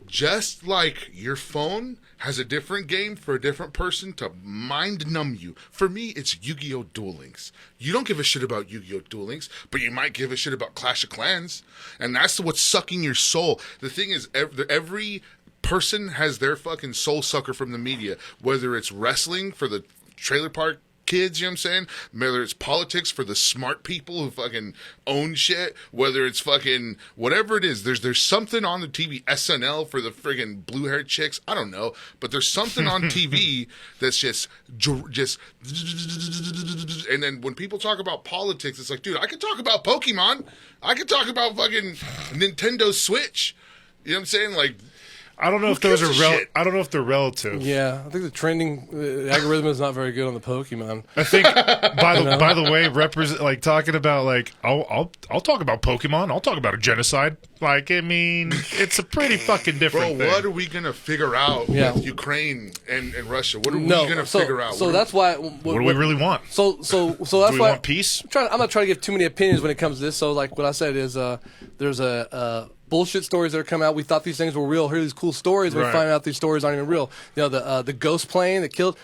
just like your phone has a different game for a different person to mind numb you. For me, it's Yu-Gi-Oh! Duel Links. You don't give a shit about Yu-Gi-Oh! Duel Links, but you might give a shit about Clash of Clans, and that's what's sucking your soul. The thing is, every person has their fucking soul sucker from the media, whether it's wrestling for the trailer park kids, you know what I'm saying? Whether it's politics for the smart people who fucking own shit, whether it's fucking whatever it is, there's something on the TV, SNL for the friggin' blue-haired chicks, I don't know, but there's something on TV that's just, and then when people talk about politics, it's like, dude, I could talk about Pokemon, I could talk about fucking Nintendo Switch, you know what I'm saying? Like, I don't know if those are I don't know if they're relative. Yeah, I think the trending algorithm is not very good on the Pokemon. I think by the way, like talking about like I'll talk about Pokemon. I'll talk about a genocide. Like I mean, it's a pretty fucking different thing. What are we gonna figure out with Ukraine and Russia? What are we gonna figure out? So that's why. What do we really want? So that's do we why want peace. I'm not trying to give too many opinions when it comes to this. So like what I said is there's bullshit stories that are coming out. We thought these things were real. Hear these cool stories. We find out these stories aren't even real. You know, the ghost plane that killed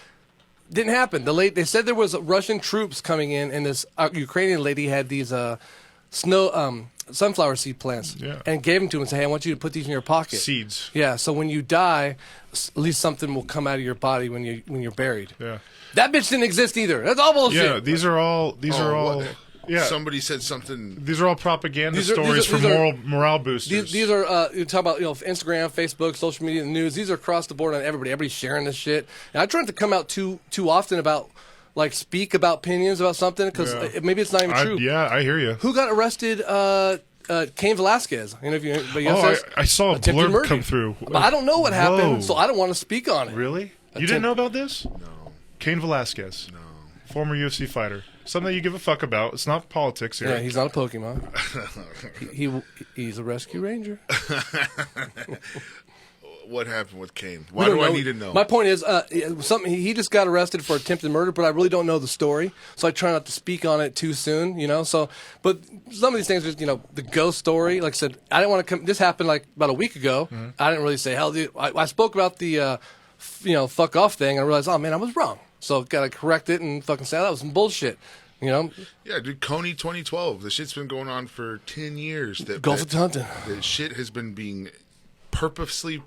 didn't happen. They said there was Russian troops coming in, and this Ukrainian lady had these sunflower seed plants, and gave them to him and said, "Hey, I want you to put these in your pocket." Seeds. Yeah. So when you die, at least something will come out of your body when you're buried. Yeah. That bitch didn't exist either. That's all bullshit. Yeah. These are all. Yeah. Somebody said something. These are all propaganda stories for morale boosters. These are you talk about Instagram, Facebook, social media, the news. These are across the board on everybody. Everybody's sharing this shit. And I try not to come out too often about speak about opinions about something because maybe it's not even true. I hear you. Who got arrested? Cain Velasquez. You know, I saw a blurb come through. But I don't know what happened, so I don't want to speak on it. Really? You didn't know about this? No. Cain Velasquez. No. Former UFC fighter. Something you give a fuck about. It's not politics here. Yeah, he's not a Pokemon. He's a rescue ranger. What happened with Cain? Why do I need to know? My point is, he just got arrested for attempted murder, but I really don't know the story, so I try not to speak on it too soon. You know, but some of these things, the ghost story. Like I said, I didn't want to come. This happened like about a week ago. Mm-hmm. I didn't really say hell. Dude, I spoke about the fuck off thing, and I realized, oh man, I was wrong. So gotta correct it and fucking say that was some bullshit. You know? Yeah, dude, Coney 2012. The shit's been going on for 10 years. Gulf of Tonton. The shit has been being purposely,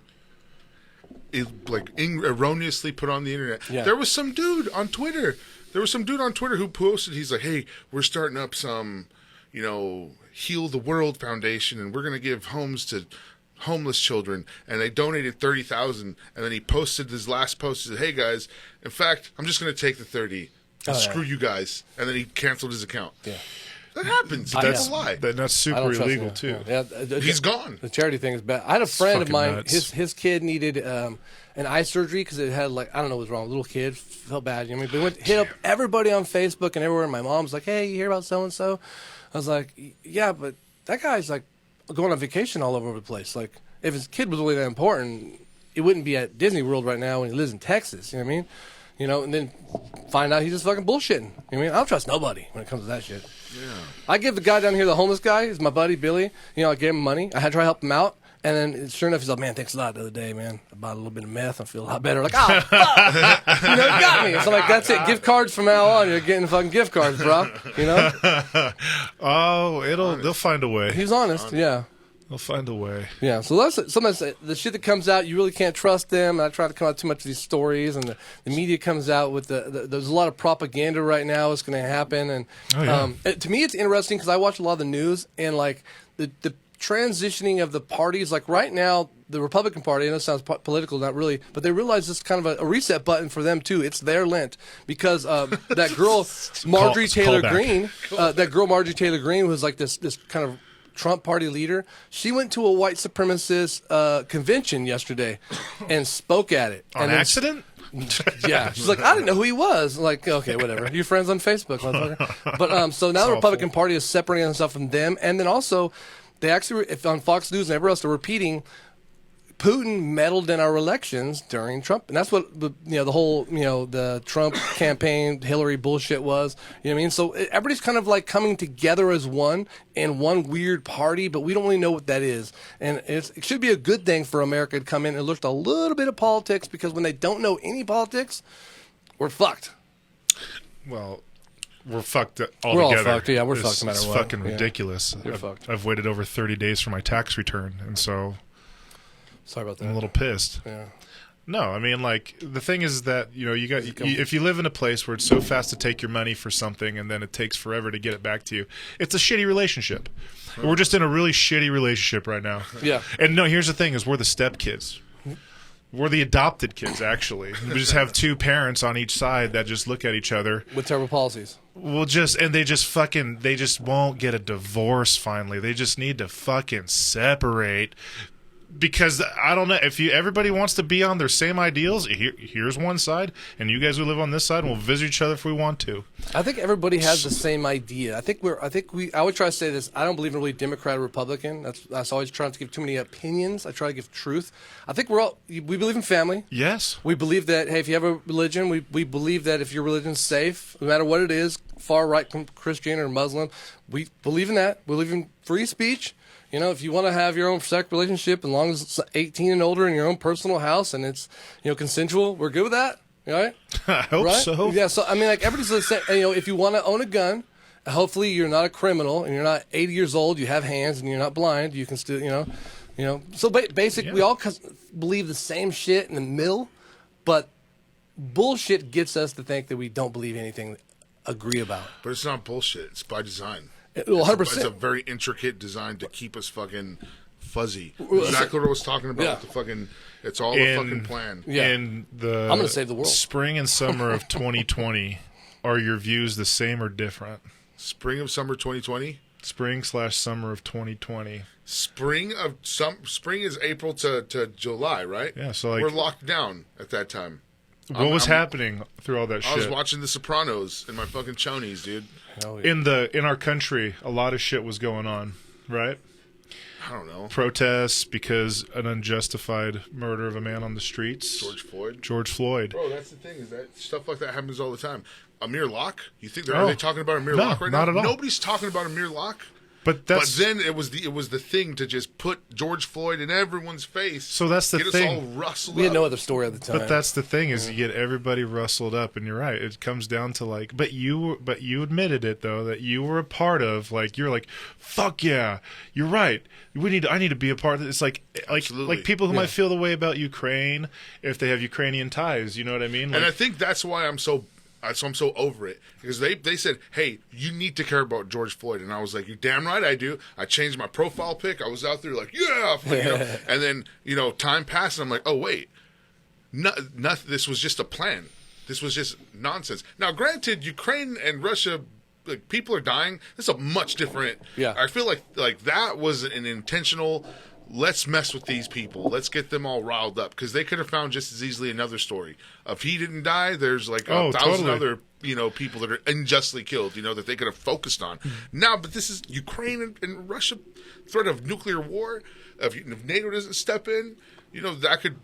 erroneously put on the internet. Yeah. There was some dude on Twitter. Who posted, he's like, hey, we're starting up some, Heal the World Foundation, and we're going to give homes to homeless children, and they donated $30,000, and then he posted his last post. He said, "Hey guys, in fact, I'm just going to take the 30. Screw you guys," and then he canceled his account. Yeah, that happens. That's a lie. That's super illegal too. Yeah, he's gone. The charity thing is bad. I had a friend of mine. Nuts. His kid needed an eye surgery because it had I don't know what was wrong. Little kid felt bad. You know what I mean? But hit up everybody on Facebook and everywhere. And my mom's like, "Hey, you hear about so and so?" I was like, "Yeah, but that guy's going on vacation all over the place. Like, if his kid was really that important, it wouldn't be at Disney World right now when he lives in Texas. You know what I mean?" And then find out he's just fucking bullshitting. You know what I mean? I don't trust nobody when it comes to that shit. Yeah. I give the guy down here, the homeless guy, is my buddy, Billy. I gave him money. I had to try to help him out. And then, sure enough, he's like, "Man, thanks a lot the other day, man. I bought a little bit of meth. I feel a lot better." Like, oh, fuck! It got me. So I'm like, that's it. Gift cards from now on. You're getting fucking gift cards, bro. Oh, they'll find a way. He's honest, yeah. They'll find a way. Yeah, so that's sometimes the shit that comes out, you really can't trust them. I try to come out too much of these stories, and the media comes out with there's a lot of propaganda right now. What's going to happen? And to me, it's interesting because I watch a lot of the news and the transitioning of the parties. Like right now, the Republican Party, I know it sounds political, not really, but they realize this is kind of a reset button for them too. It's their Lent because that girl Marjorie Taylor Greene, who was like this kind of Trump party leader, she went to a white supremacist convention yesterday and spoke at it. On accident? Yeah. She's like, "I didn't know who he was." Like, okay, whatever. You're friends on Facebook, motherfucker. But so now the Republican Party is separating themselves from them. And then also, they actually, on Fox News and everywhere else, they're repeating, Putin meddled in our elections during Trump, and that's what the whole the Trump campaign, Hillary bullshit was. You know what I mean? So everybody's kind of coming together as one in one weird party, but we don't really know what that is. And it should be a good thing for America to come in and look at a little bit of politics, because when they don't know any politics, we're fucked. Well, we're fucked altogether. We're all fucked. Yeah, we're fucked no matter what. It's fucking ridiculous. You're fucked. I've waited over 30 days for my tax return, and so. Sorry about that. I'm a little pissed. Yeah. No, I mean, the thing is that if you live in a place where it's so fast to take your money for something and then it takes forever to get it back to you, it's a shitty relationship. We're just in a really shitty relationship right now. Yeah. And no, here's the thing: is we're the step kids. We're the adopted kids, actually. We just have two parents on each side that just look at each other with terrible policies. They just won't get a divorce. Finally, they just need to fucking separate. Because I don't know if everybody wants to be on their same ideals. Here's one side, and you guys will live on this side, and we'll visit each other if we want to. I think everybody has the same idea. I would try to say this. I don't believe in really Democrat or Republican. That's always trying to give too many opinions. I try to give truth. I think we believe in family. Yes. We believe that, hey, if you have a religion, we believe that if your religion's safe, no matter what it is, far right Christian or Muslim, we believe in that. We believe in free speech. You know, if you want to have your own sex relationship, as long as it's 18 and older in your own personal house and it's, consensual, we're good with that, right? I hope so. Yeah, so, I mean, like, everybody's the same. If you want to own a gun, hopefully you're not a criminal and you're not 80 years old, you have hands and you're not blind, you can still, So, basically, we all believe the same shit in the middle, but bullshit gets us to think that we don't believe anything agree about. But it's not bullshit. It's by design. Well, 100%. It's a very intricate design to keep us fucking fuzzy. Exactly what I was talking about. Yeah. With the fucking, it's all a fucking plan. Yeah. In the I'm gonna save the world. Spring and summer of 2020, are your views the same or different? Spring of summer 2020. Spring/summer of 2020. Spring is April to July, right? Yeah. So like we're locked down at that time. What was happening through all that shit? I was watching The Sopranos in my fucking chonies, dude. Oh, yeah. In our country, a lot of shit was going on, right? I don't know. Protests because an unjustified murder of a man on the streets. George Floyd. Bro, that's the thing, is that stuff like that happens all the time. Amir Locke? You think are they talking about Amir Locke right now? Not at all. Nobody's talking about Amir Locke. But then it was the thing to just put George Floyd in everyone's face. So that's the thing. thing. Get us all rustled We had up. no other story at the time. But that's the thing is you get everybody rustled up, and you're right. It comes down to like, but you admitted it though that you were a part of. Like you're like, fuck yeah, you're right. I need to be a part of it. It's like people who might feel the way about Ukraine if they have Ukrainian ties. You know what I mean? Like, and I think that's why I'm so over it, because they said, hey, you need to care about George Floyd, and I was like, you're damn right I do. I changed my profile pic. I was out there like, yeah, and then time passed, and I'm like, oh wait, this was just a plan. This was just nonsense. Now, granted, Ukraine and Russia, like, people are dying. This is a much different. Yeah. I feel like that was an intentional. Let's mess with these people. Let's get them all riled up, because they could have found just as easily another story. If he didn't die, there's like 1,000 other people that are unjustly killed. that they could have focused on. Now, but this is Ukraine and Russia, threat of nuclear war. If NATO doesn't step in, that could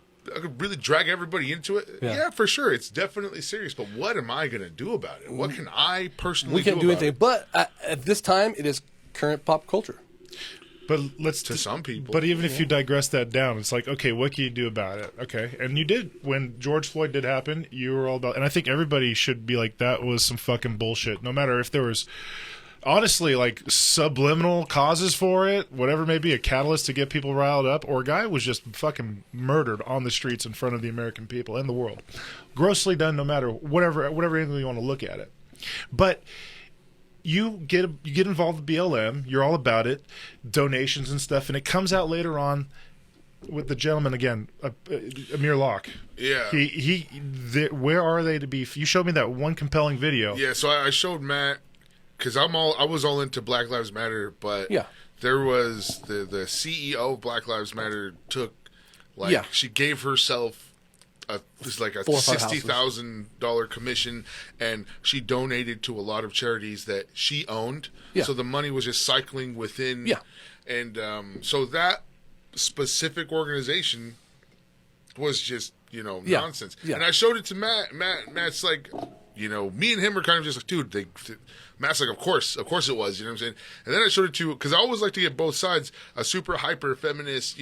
really drag everybody into it. Yeah, for sure, it's definitely serious. But what am I going to do about it? What can I personally? We can't do anything. It? But at this time, it is current pop culture. But some people. But even if you digress that down, it's like, okay, what can you do about it? Okay, and you did when George Floyd did happen. You were all about, and I think everybody should be like, that was some fucking bullshit. No matter if there was, honestly, like subliminal causes for it, whatever may be, a catalyst to get people riled up, or a guy was just fucking murdered on the streets in front of the American people and the world, grossly done. No matter whatever angle you want to look at it, but. You get involved with BLM. You're all about it, donations and stuff, and it comes out later on with the gentleman again, Amir Locke. Yeah. Where are they to be? You showed me that one compelling video. Yeah. So I showed Matt, because I was all into Black Lives Matter, but there was the CEO of Black Lives Matter she gave herself. It's like a $60,000 commission, and she donated to a lot of charities that she owned. Yeah. So the money was just cycling within. Yeah. And so that specific organization was just nonsense. Yeah. And I showed it to Matt. Matt's like, me and him are kind of just like, dude. Matt's like, of course it was. You know what I'm saying? And then I showed it to, because I always like to get both sides. A super hyper feminist,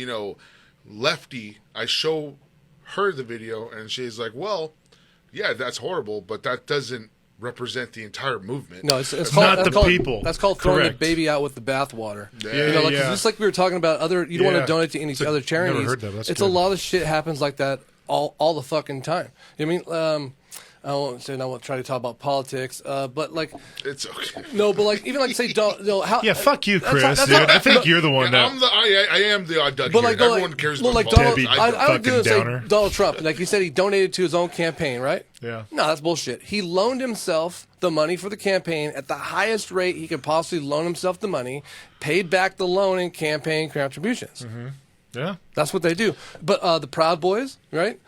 lefty. I show her the video, and she's like, well, yeah, that's horrible, but that doesn't represent the entire movement. No, it's not the people. That's called throwing the baby out with the bathwater. Yeah. Just like we were talking about you don't want to donate to any other charities. Never heard that. That's it's good. A lot of shit happens like that all the fucking time. I mean, I won't try to talk about politics, but like, it's okay. No, but like, even like say, fuck you, Chris. Dude. I think you're the one that. I am the odd duck but here. like, Everyone cares about like politics. I would do it. Say Donald Trump, like he said, he donated to his own campaign, right? Yeah. No, that's bullshit. He loaned himself the money for the campaign at the highest rate he could possibly loan himself the money, paid back the loan in campaign contributions. Mm-hmm. Yeah. That's what they do. But the Proud Boys, right?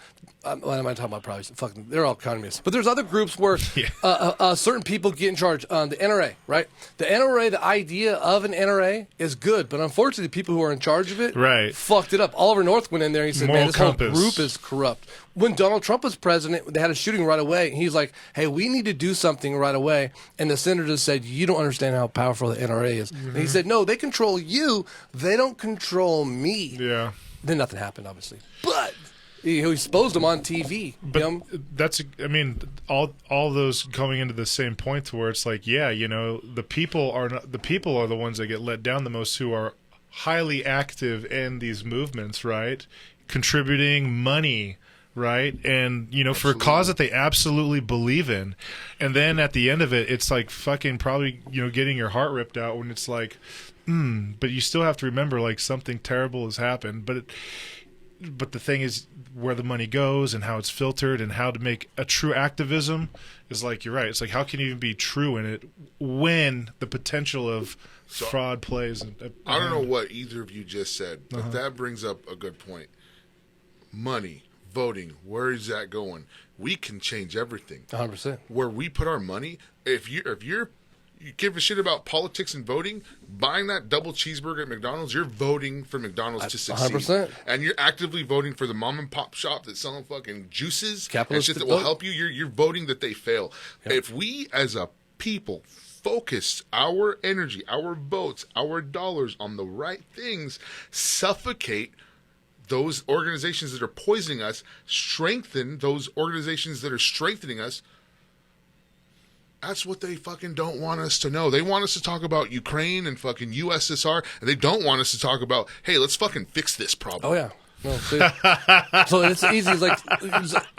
What am I talking about? Probably fucking. They're all communists. But there's other groups where certain people get in charge. The NRA, right? The NRA, the idea of an NRA is good, but unfortunately, the people who are in charge of it, fucked it up. Oliver North went in there and he said, "Man, this whole group is corrupt." When Donald Trump was president, they had a shooting right away. And he's like, "Hey, we need to do something right away." And the senators said, "You don't understand how powerful the NRA is." Mm-hmm. And he said, "No, they control you. They don't control me." Yeah. Then nothing happened, obviously, but. He exposed them on TV. But that's, I mean, all those coming into the same point to where it's like, yeah, you know, the people are the ones that get let down the most, who are highly active in these movements, right? Contributing money, right? And, you know, for a cause that they absolutely believe in. And then at the end of it, it's like fucking probably, you know, getting your heart ripped out when it's like, but you still have to remember, like, something terrible has happened. But the thing is, where the money goes and how it's filtered and how to make a true activism is like, you're right. It's like, how can you even be true in it when the potential of fraud plays? I don't know what either of you just said, but that brings up a good point. Money, voting, where is that going? We can change everything. 100%. Where we put our money, if you give a shit about politics and voting, buying that double cheeseburger at McDonald's, you're voting for McDonald's to succeed. 100%. And you're actively voting for the mom and pop shop that's selling fucking juices and shit that vote. will help you. You're voting that they fail. Yep. If we as a people focus our energy, our votes, our dollars on the right things, suffocate those organizations that are poisoning us, strengthen those organizations that are strengthening us, that's what they fucking don't want us to know. They want us to talk about Ukraine and fucking USSR, and they don't want us to talk about, hey, let's fucking fix this problem. Oh, yeah. No, so it's easy. It's like,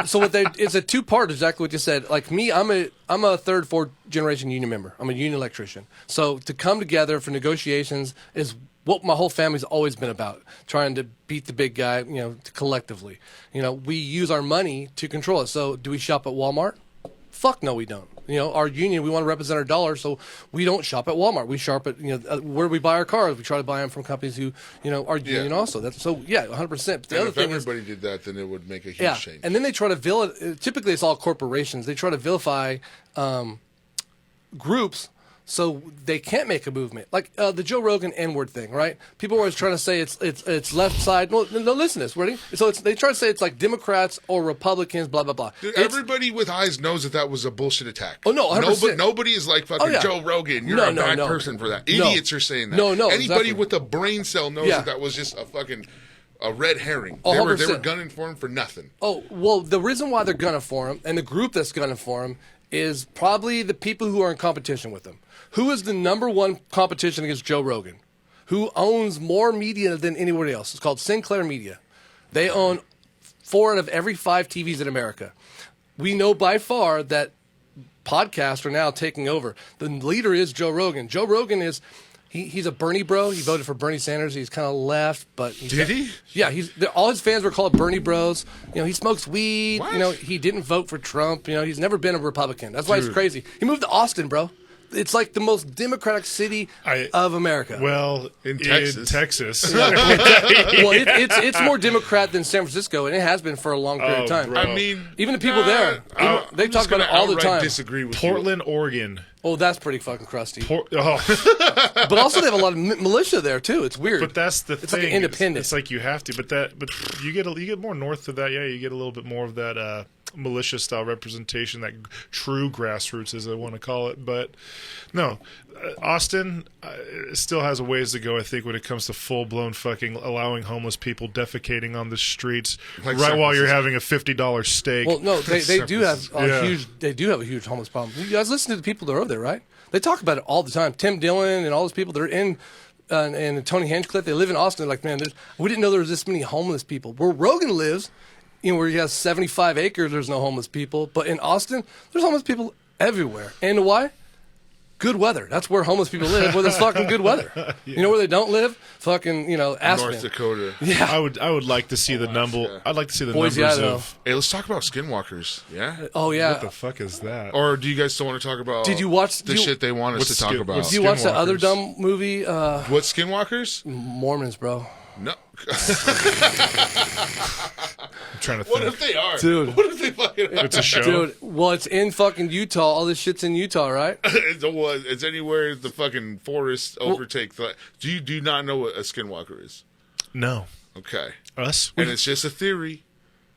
so what it's a two-part, exactly what you said. Like me, I'm a third, fourth generation union member. I'm a union electrician. So to come together for negotiations is what my whole family's always been about, trying to beat the big guy, you know, collectively. You know, we use our money to control it. So do we shop at Walmart? Fuck no, we don't. You know, our union, we want to represent our dollars, so we don't shop at Walmart. We shop at, you know, where we buy our cars. We try to buy them from companies who, you know, are union also. That's so, yeah, 100%. But the other thing everybody did that, then it would make a huge change. And then they try to typically it's all corporations. They try to vilify groups so they can't make a movement. Like the Joe Rogan N-word thing, right? People are always trying to say it's left side. No, listen to this, ready? So they try to say it's like Democrats or Republicans, blah, blah, blah. Dude, everybody with eyes knows that was a bullshit attack. Oh, no, 100%. Nobody is like fucking Joe Rogan. You're a bad person for that. Idiots are saying that. No, anybody exactly. with a brain cell knows that was just a red herring. Oh, they were gunning for him for nothing. Oh, well, the reason why they're gunning for him, and the group that's gunning for him, is probably the people who are in competition with him. Who is the number one competition against Joe Rogan? Who owns more media than anybody else? It's called Sinclair Media. They own 4 out of every 5 TVs in America. We know by far that podcasts are now taking over. The leader is Joe Rogan. Joe Rogan is... He's a Bernie bro. He voted for Bernie Sanders. He's kind of left, but did he? Yeah, all his fans were called Bernie bros. You know, he smokes weed. What? You know, he didn't vote for Trump. You know, he's never been a Republican. That's why he's crazy. He moved to Austin, bro. It's like the most democratic city of America. Well, in Texas. Well, it's more Democrat than San Francisco, and it has been for a long period of time. Bro. I mean, even the people there, they talk about it all the time. Disagree with Portland, Oregon. Oh, that's pretty fucking crusty. But also, they have a lot of militia there too. It's weird. But that's the thing. It's like an independent. It's like you have to. But you get more north of that. Yeah, you get a little bit more of that militia style representation, that true grassroots, as I want to call it. But no, Austin still has a ways to go, I think, when it comes to full blown fucking allowing homeless people defecating on the streets right while you're having a $50 steak. Well, no, they do have a huge homeless problem. You guys listen to the people that are over there, right? They talk about it all the time. Tim Dillon and all those people that are in. And Tony Hinchcliffe, they live in Austin. They're like, man, we didn't know there was this many homeless people. Where Rogan lives, you know, where he has 75 acres, there's no homeless people. But in Austin, there's homeless people everywhere. And why? Good weather. That's where homeless people live, where there's fucking good weather. Yeah. You know where they don't live? Fucking, you know, Aspen. North Dakota. Yeah. I would like to see the number. I'd like to see the numbers of. Hey, let's talk about Skinwalkers. Yeah. Oh yeah. What the fuck is that? Or do you guys still want to talk about? Did you watch the shit they want us to talk about? Did you watch that other dumb movie? What, Skinwalkers? Mormons, bro. No. I'm trying to think. What if they are? Dude. What if they fucking are? It's a show. Dude, well, it's in fucking Utah. All this shit's in Utah, right? It's anywhere the fucking forests overtake. Do you not know what a skinwalker is? No. Okay. Us? And it's just a theory.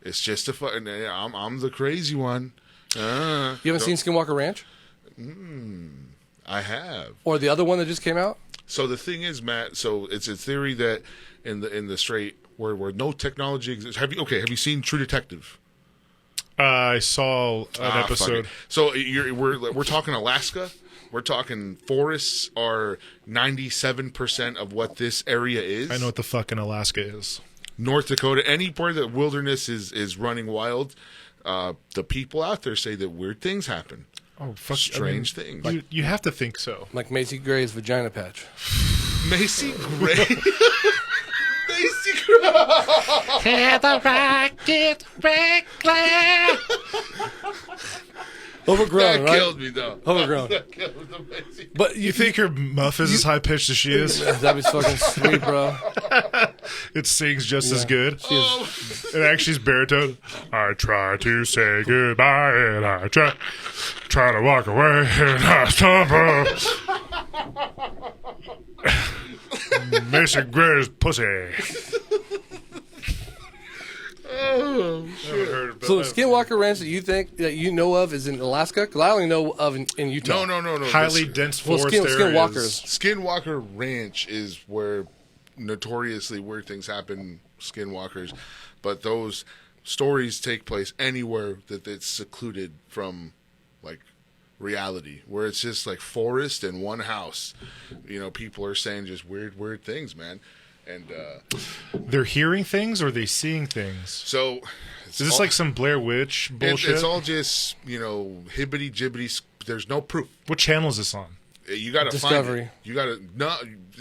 It's just a fucking. I'm the crazy one. You haven't seen Skinwalker Ranch? I have. Or the other one that just came out? So the thing is, Matt. So it's a theory that in the strait where no technology exists. Have you seen True Detective? I saw an episode. So we're talking Alaska. We're talking forests are 97% of what this area is. I know what the fucking Alaska is. North Dakota, any part of the wilderness is running wild. The people out there say that weird things happen. Oh, fuck. Strange things. You have to think so. Like Macy Gray's vagina patch. Macy Gray. Macy Gray. The rocket regular. Overgrown, That right? killed me, though. Overgrown. That killed me. But You think her muff is as high pitched as she is? that'd be fucking sweet, bro. It sings just as good. Oh, It actually is baritone. I try to say goodbye and I try to walk away and I stumble. Mason Gray's pussy. oh shit. So the Skinwalker Ranch that you think that you know of is in Alaska? Because I only know of in Utah. No. Highly This- dense Well, forest areas. Skinwalkers. Skinwalker Ranch is where notoriously weird things happen, skinwalkers. But those stories take place anywhere that it's secluded from, like, reality, where it's just like forest and one house. People are saying just weird things, man. And They're hearing things or are they seeing things? so Is this like some Blair Witch bullshit? it's all just hibbity jibbity. There's no proof. What channel is this on? You gotta Discovery. find it. You gotta no.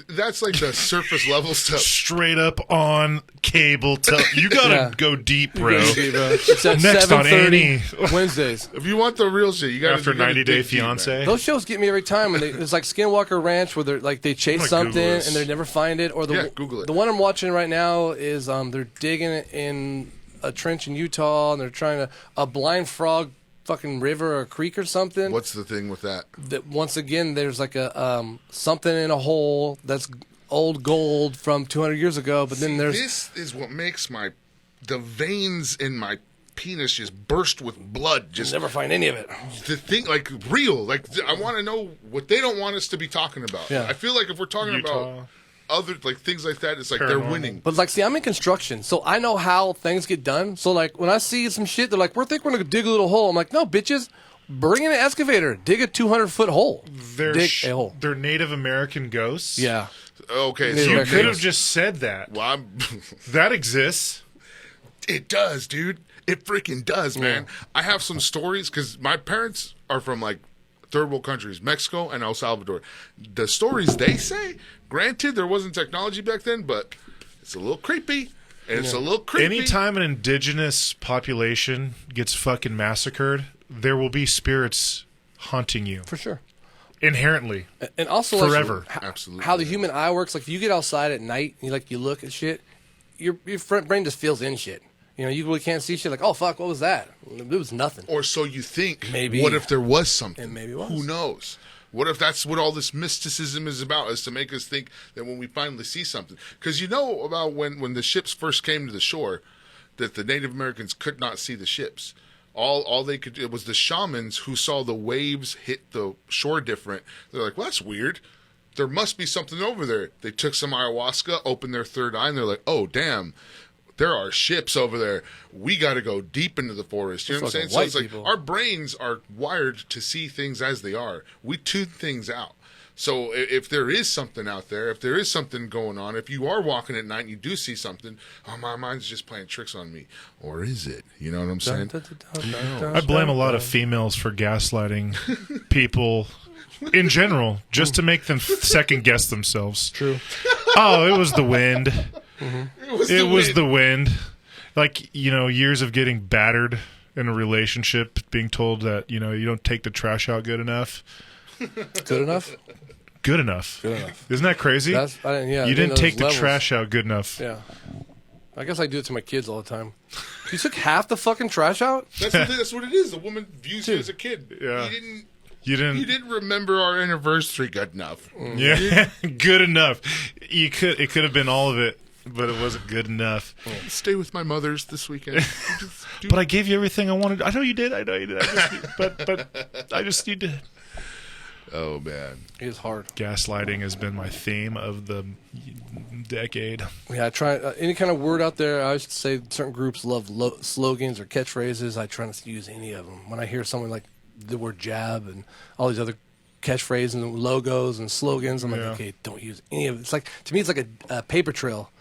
That's like the surface level stuff. Straight up on cable. You gotta Yeah. go deep, bro. It's at Next on 7:30 Wednesdays. If you want the real shit, you gotta After you gotta 90 Day dig deep, man. Fiance. Those shows get me every time. And it's like Skinwalker Ranch where they chase I'm gonna something Google this. and they never find it. Or Yeah, Google it. The one I'm watching right now is they're digging in a trench in Utah and they're trying a blind frog fucking river or creek or something. What's the thing with that? That once again there's like a something in a hole that's old gold from 200 years ago, but then there's This is what makes the veins in my penis just burst with blood. Just never find any of it. the thing, like real. Like I want to know what they don't want us to be talking about. Yeah. I feel like if we're talking Utah. about other like things like that, it's like they're Paranormal. winning. But like, see, I'm in construction, so I know how things get done. So like, when I see some shit, they're like, "We're thinking we're gonna dig a little hole." I'm like, "No, bitches, bring in an excavator, dig a 200-foot hole, dig a hole." They're Native American ghosts. Yeah, Okay, Native so You American could have ghosts. just said that. well, That exists. it does, dude. It freaking does, man. I have some stories because my parents are from like third world countries, Mexico and El Salvador. The stories they say, granted, there wasn't technology back then, but it's a little creepy. And it's a little creepy. Anytime an indigenous population gets fucking massacred, there will be spirits haunting you for sure. inherently. And also, Forever. like, Absolutely. how the human eye works. Like, if you get outside at night and you look at shit, your front brain just feels in shit. You really can't see shit. Like, oh fuck, what was that? It was nothing. Or so you think. Maybe. What if there was something? And maybe it was. Who knows? What if that's what all this mysticism is about, is to make us think that when we finally see something. Because about when the ships first came to the shore, that the Native Americans could not see the ships. All they could do, it was the shamans who saw the waves hit the shore different. They're like, well, that's weird. There must be something over there. They took some ayahuasca, opened their third eye, and they're like, oh, damn. There are ships over there. We got to go deep into the forest. You know what I'm saying? Fucking So it's white like people. our brains are wired to see things as they are. We tune things out. So if there is something out there, if there is something going on, if you are walking at night and you do see something, oh, my mind's just playing tricks on me. Or is it? You know what I'm saying? I blame a lot of females for gaslighting people in general, just to make them second guess themselves. True. Oh, it was the wind. It was the wind. Like, years of getting battered in a relationship, being told that, you don't take the trash out good enough. Good enough. Good enough. Good enough. Isn't that crazy? I didn't You didn't take the levels. trash out good enough. Yeah. I guess I do it to my kids all the time. You took half the fucking trash out? That's what it is. The woman views you as a kid. Yeah. You didn't remember our anniversary good enough. Yeah, good enough. It could have been all of it, but it wasn't good enough. Stay with my mother's this weekend. But I gave you everything I wanted. I know you did. But I just need to. Oh man, It is hard. Gaslighting has been my theme of the decade. Yeah, I try any kind of word out there. I always say certain groups love slogans or catchphrases. I try not to use any of them. When I hear someone like the word jab and all these other catchphrases and logos and slogans, I'm like, okay, don't use any of it. It's like, to me, it's like a paper trail.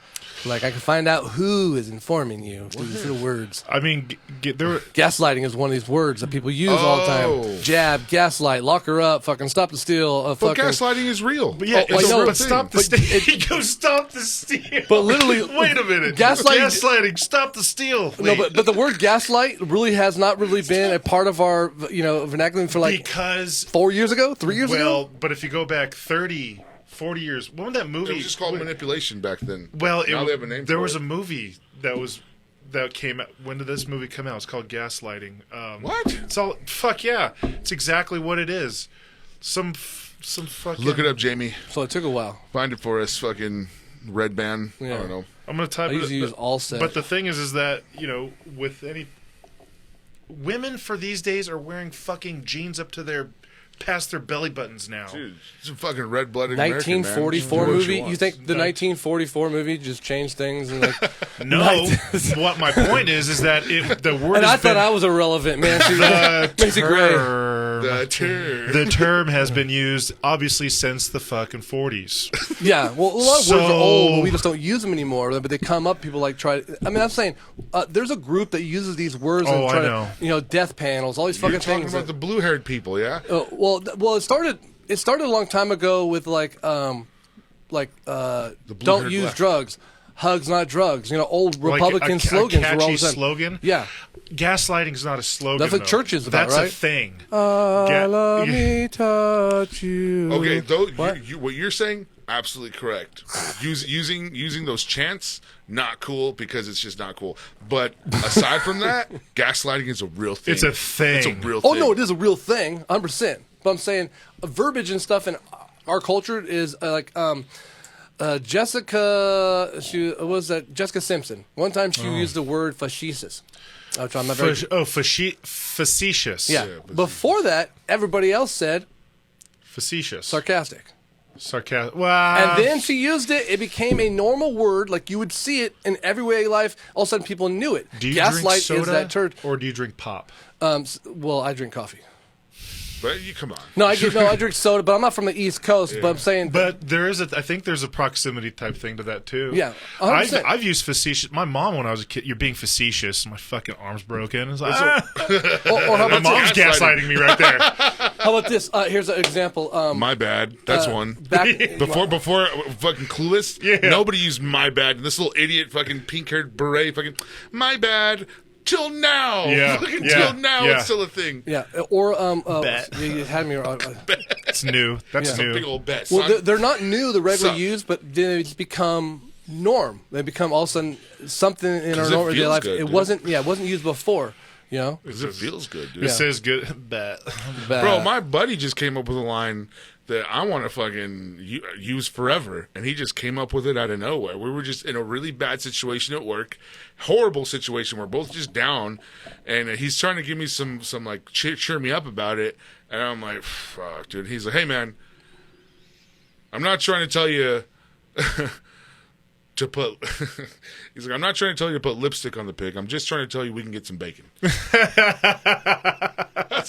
Like, I can find out who is informing you through the words. I mean, Gaslighting is one of these words that people use all the time. Jab, gaslight, lock her up, fucking stop the steal. but Fucking, gaslighting is real. But yeah, I know, but stop the but steal. He goes, stop the steal. But literally, wait a minute. gaslighting, stop the steal. No, but the word gaslight really has not really been a part of our vernacular for like because 4 years ago, 3 years ago. Well, but if you go back 30, 40 years, when was that movie? It was just called manipulation back then. Well, now they have a name. There for was it. a movie that came out. When did this movie come out? It's called Gaslighting. What? It's all fuck yeah. It's exactly what it is. Some fucking. Look it up, Jamie. So it took a while. Find it for us. Fucking red band. Yeah. I don't know. I'm gonna type I it. usually use Alset. But the thing is that with any women for these days are wearing fucking jeans up to past their belly buttons now. Dude, it's a fucking red-blooded American, 1944 man. movie. You think the 1944 movie just changed things? And like, No, what my point is that the word. and has I thought been, I was irrelevant, man. She's like, Macy Gray. The term has been used obviously since the fucking 40s. Yeah, well, a lot of words are old, but we just don't use them anymore. But they come up, people like try. I mean, I'm saying there's a group that uses these words and try to, death panels, all these fucking You're talking things. about the blue-haired people, yeah? Well, it started a long time ago with don't use left. drugs, hugs not drugs. Old Republican like slogans a were all catchy the time. slogan. Yeah, Gaslighting's not a slogan. That's what church is about, That's right? a thing. let me touch you. Okay, What? what you're saying, absolutely correct. Using those chants, not cool because it's just not cool. But aside from that, gaslighting is a real thing. It's a thing. It's a real Oh thing. no, it is a real thing, 100%. But I'm saying verbiage and stuff in our culture is Jessica. Jessica Simpson. One time she used the word facetious. Which I'm not very. Facetious. Yeah. Before that, everybody else said Facetious. sarcastic. Sarcastic. Well, And then she used it. It became a normal word, like you would see it in everyday life. All of a sudden, people knew it. do you Gaslight drink soda is that turd. or do you drink pop? Well, I drink coffee. But you come on. No, I drink soda, but I'm not from the East Coast. Yeah. But I'm saying, but I think there's a proximity type thing to that too. Yeah, 100%. I've used facetious. My mom, when I was a kid, you're being facetious. My fucking arm's broken. It's like, or how my about mom's gaslighting me right there. How about this? Here's an example. My bad. That's one. Before fucking Clueless, nobody used my bad. And this little idiot fucking pink-haired beret fucking, my bad. Till now, till now, it's still a thing. Yeah, or Bet. you had me. It's new. That's new. Big old bet. Well, they're not new. They're regularly used, but then they just become norm. They become all of a sudden something in our normal daily life. It wasn't used before. Because it feels good, dude. It says good. Bet. Bro, my buddy just came up with a line that I want to fucking use forever, and he just came up with it out of nowhere. We were just in a really bad situation at work, horrible situation. We're both just down, and he's trying to give me some like cheer me up about it, and I'm like, fuck, dude. He's like, hey man, I'm not trying to tell you to put. He's like, I'm not trying to tell you to put lipstick on the pig. I'm just trying to tell you we can get some bacon. That's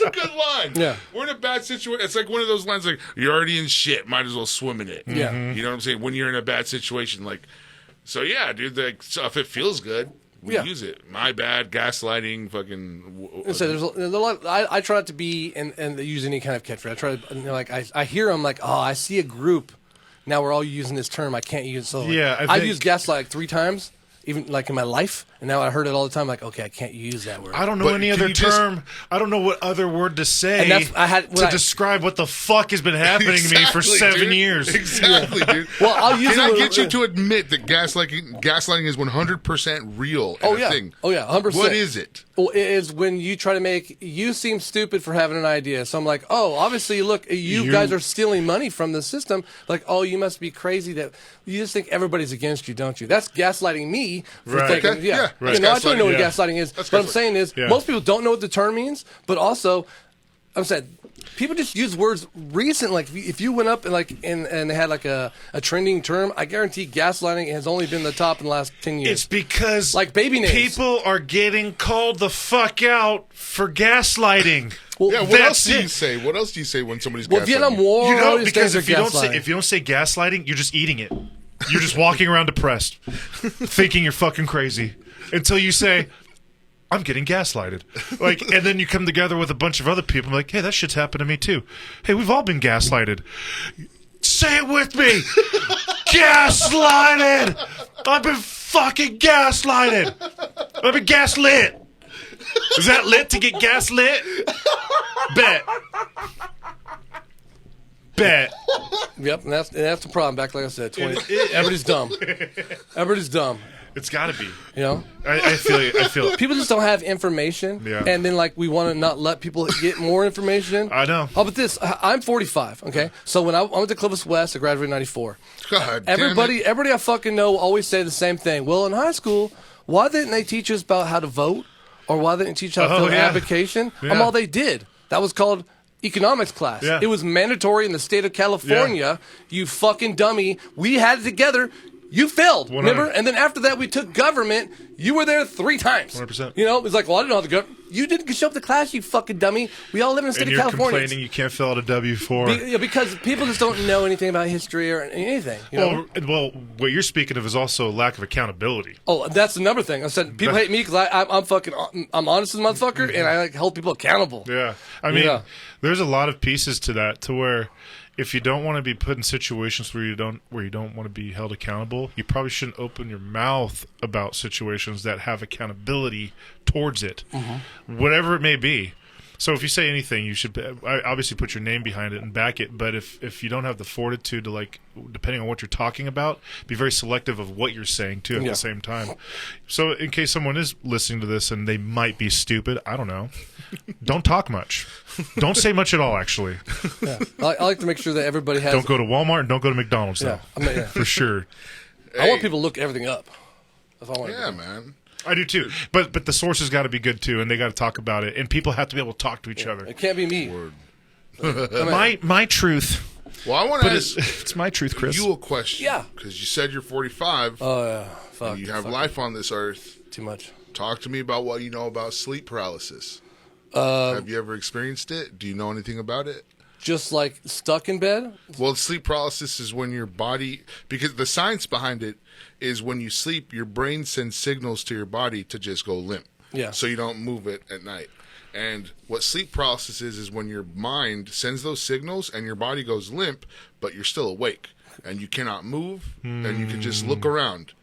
a good line. Yeah. We're in a bad situation. It's like one of those lines like, you're already in shit. Might as well swim in it. Yeah. You know what I'm saying? When you're in a bad situation. Like, so yeah, dude, like, so if it feels good, we use it. My bad, gaslighting, fucking. So there's a lot. I try not to be and use any kind of catchphrase. I try to, I hear them like, oh, I see a group. Now we're all using this term. I can't use it. So Yeah, I used gaslight like 3 times. even like in my life. And now I heard it all the time. Like, okay, I can't use that word. I don't know any other term. I don't know what other word to say to describe what the fuck has been happening to me for 7 years. Exactly, dude. Well, I'll use Can I get you to admit that gaslighting is 100% real and a thing? Oh, yeah, 100%. What is it? Well, it is when you try to make you seem stupid for having an idea. So I'm like, oh, obviously, look, you guys are stealing money from the system. Like, oh, you must be crazy that you just think everybody's against you, don't you? That's gaslighting me for thinking, Right. You know, I don't know what gaslighting is. What I'm saying is, most people don't know what the term means, but also, I'm saying, people just use words recent. Like if you went up and they had like a trending term, I guarantee gaslighting has only been the top in the last 10 years. It's because like baby names. People are getting called the fuck out for gaslighting. Well, yeah, what else do you say? What else do you say when somebody's gaslighting? Vietnam War, you know, because if you don't say gaslighting, you're just eating it. You're just walking around depressed, thinking you're fucking crazy, until you say, I'm getting gaslighted. Like, and then you come together with a bunch of other people, like, hey, that shit's happened to me too. Hey, we've all been gaslighted. Say it with me. Gaslighted. I've been fucking gaslighted. I've been gaslit. Is that lit to get gaslit? Bet. Yep, and that's the problem. Back like I said, everybody's dumb. Everybody's dumb. It's got to be. You know? I feel it. I feel it. People just don't have information. Yeah. And then, like, we want to not let people get more information. I know. How about this? I'm 45, okay? So when I went to Clifford West, I graduated in 94. God everybody I fucking know always say the same thing. Well, in high school, why didn't they teach us about how to vote? Or why didn't they teach how to fill an application? Yeah. All they did. That was called economics class. Yeah. It was mandatory in the state of California. Yeah. You fucking dummy. We had it together. You failed, 100. remember? And then after that, we took government. You were there 3 times. 100%. You know, it's like, well, I didn't know how to go. You didn't show up to class, you fucking dummy. We all live in the state of California. And you're complaining you can't fill out a W-4. Because people just don't know anything about history or anything. You know? Well, what you're speaking of is also a lack of accountability. Oh, that's another thing. I said people hate me because I'm honest as a motherfucker, and I like hold people accountable. Yeah. I mean, there's a lot of pieces to that to where if you don't want to be put in situations where you don't want to be held accountable, you probably shouldn't open your mouth about situations that have accountability towards it, whatever it may be. So if you say anything, you should obviously put your name behind it and back it. But if you don't have the fortitude to, like, depending on what you're talking about, be very selective of what you're saying too at the same time. So in case someone is listening to this and they might be stupid, I don't know, don't talk much. Don't say much at all, actually. Yeah. I like to make sure that everybody has... Don't go to Walmart and don't go to McDonald's, though. For sure. I want people to look everything up. That's all I want to do. Man. I do too, but the source has got to be good too, and they got to talk about it, and people have to be able to talk to each other. It can't be me. Word. My truth. Well, I want to ask it's my truth, Chris. you a question. Yeah. Because you said you're 45. Oh yeah. Fuck. And you have life on this earth. Too much. Talk to me about what you know about sleep paralysis. Have you ever experienced it? Do you know anything about it? Just like stuck in bed? Well, sleep paralysis is when your body, because the science behind it is when you sleep, your brain sends signals to your body to just go limp. Yeah. So you don't move it at night. And what sleep paralysis is when your mind sends those signals and your body goes limp, but you're still awake and you cannot move and you can just look around.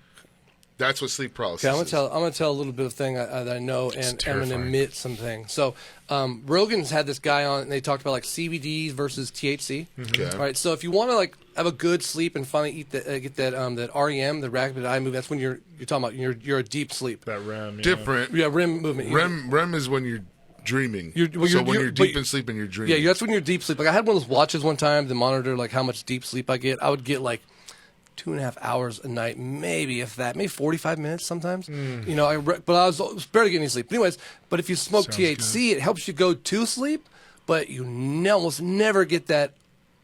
That's what sleep paralysis is. I'm gonna tell a little bit of thing that I know, and I'm gonna admit some things. So, Rogan's had this guy on, and they talked about like CBD versus THC. Okay. All right. So if you want to like have a good sleep and finally get that REM, the rapid eye movement, that's when you're talking about you're a deep sleep. That REM. Different. Yeah, REM movement. REM is when you're dreaming. When you're deep in sleep and you're dreaming. Yeah, that's when you're deep sleep. Like I had one of those watches one time to monitor like how much deep sleep I get. I would get like 2.5 hours a night, maybe if that, maybe 45 minutes sometimes. You know, but I was barely getting any sleep. Anyways, but if you smoke THC, it helps you go to sleep, but you almost never get that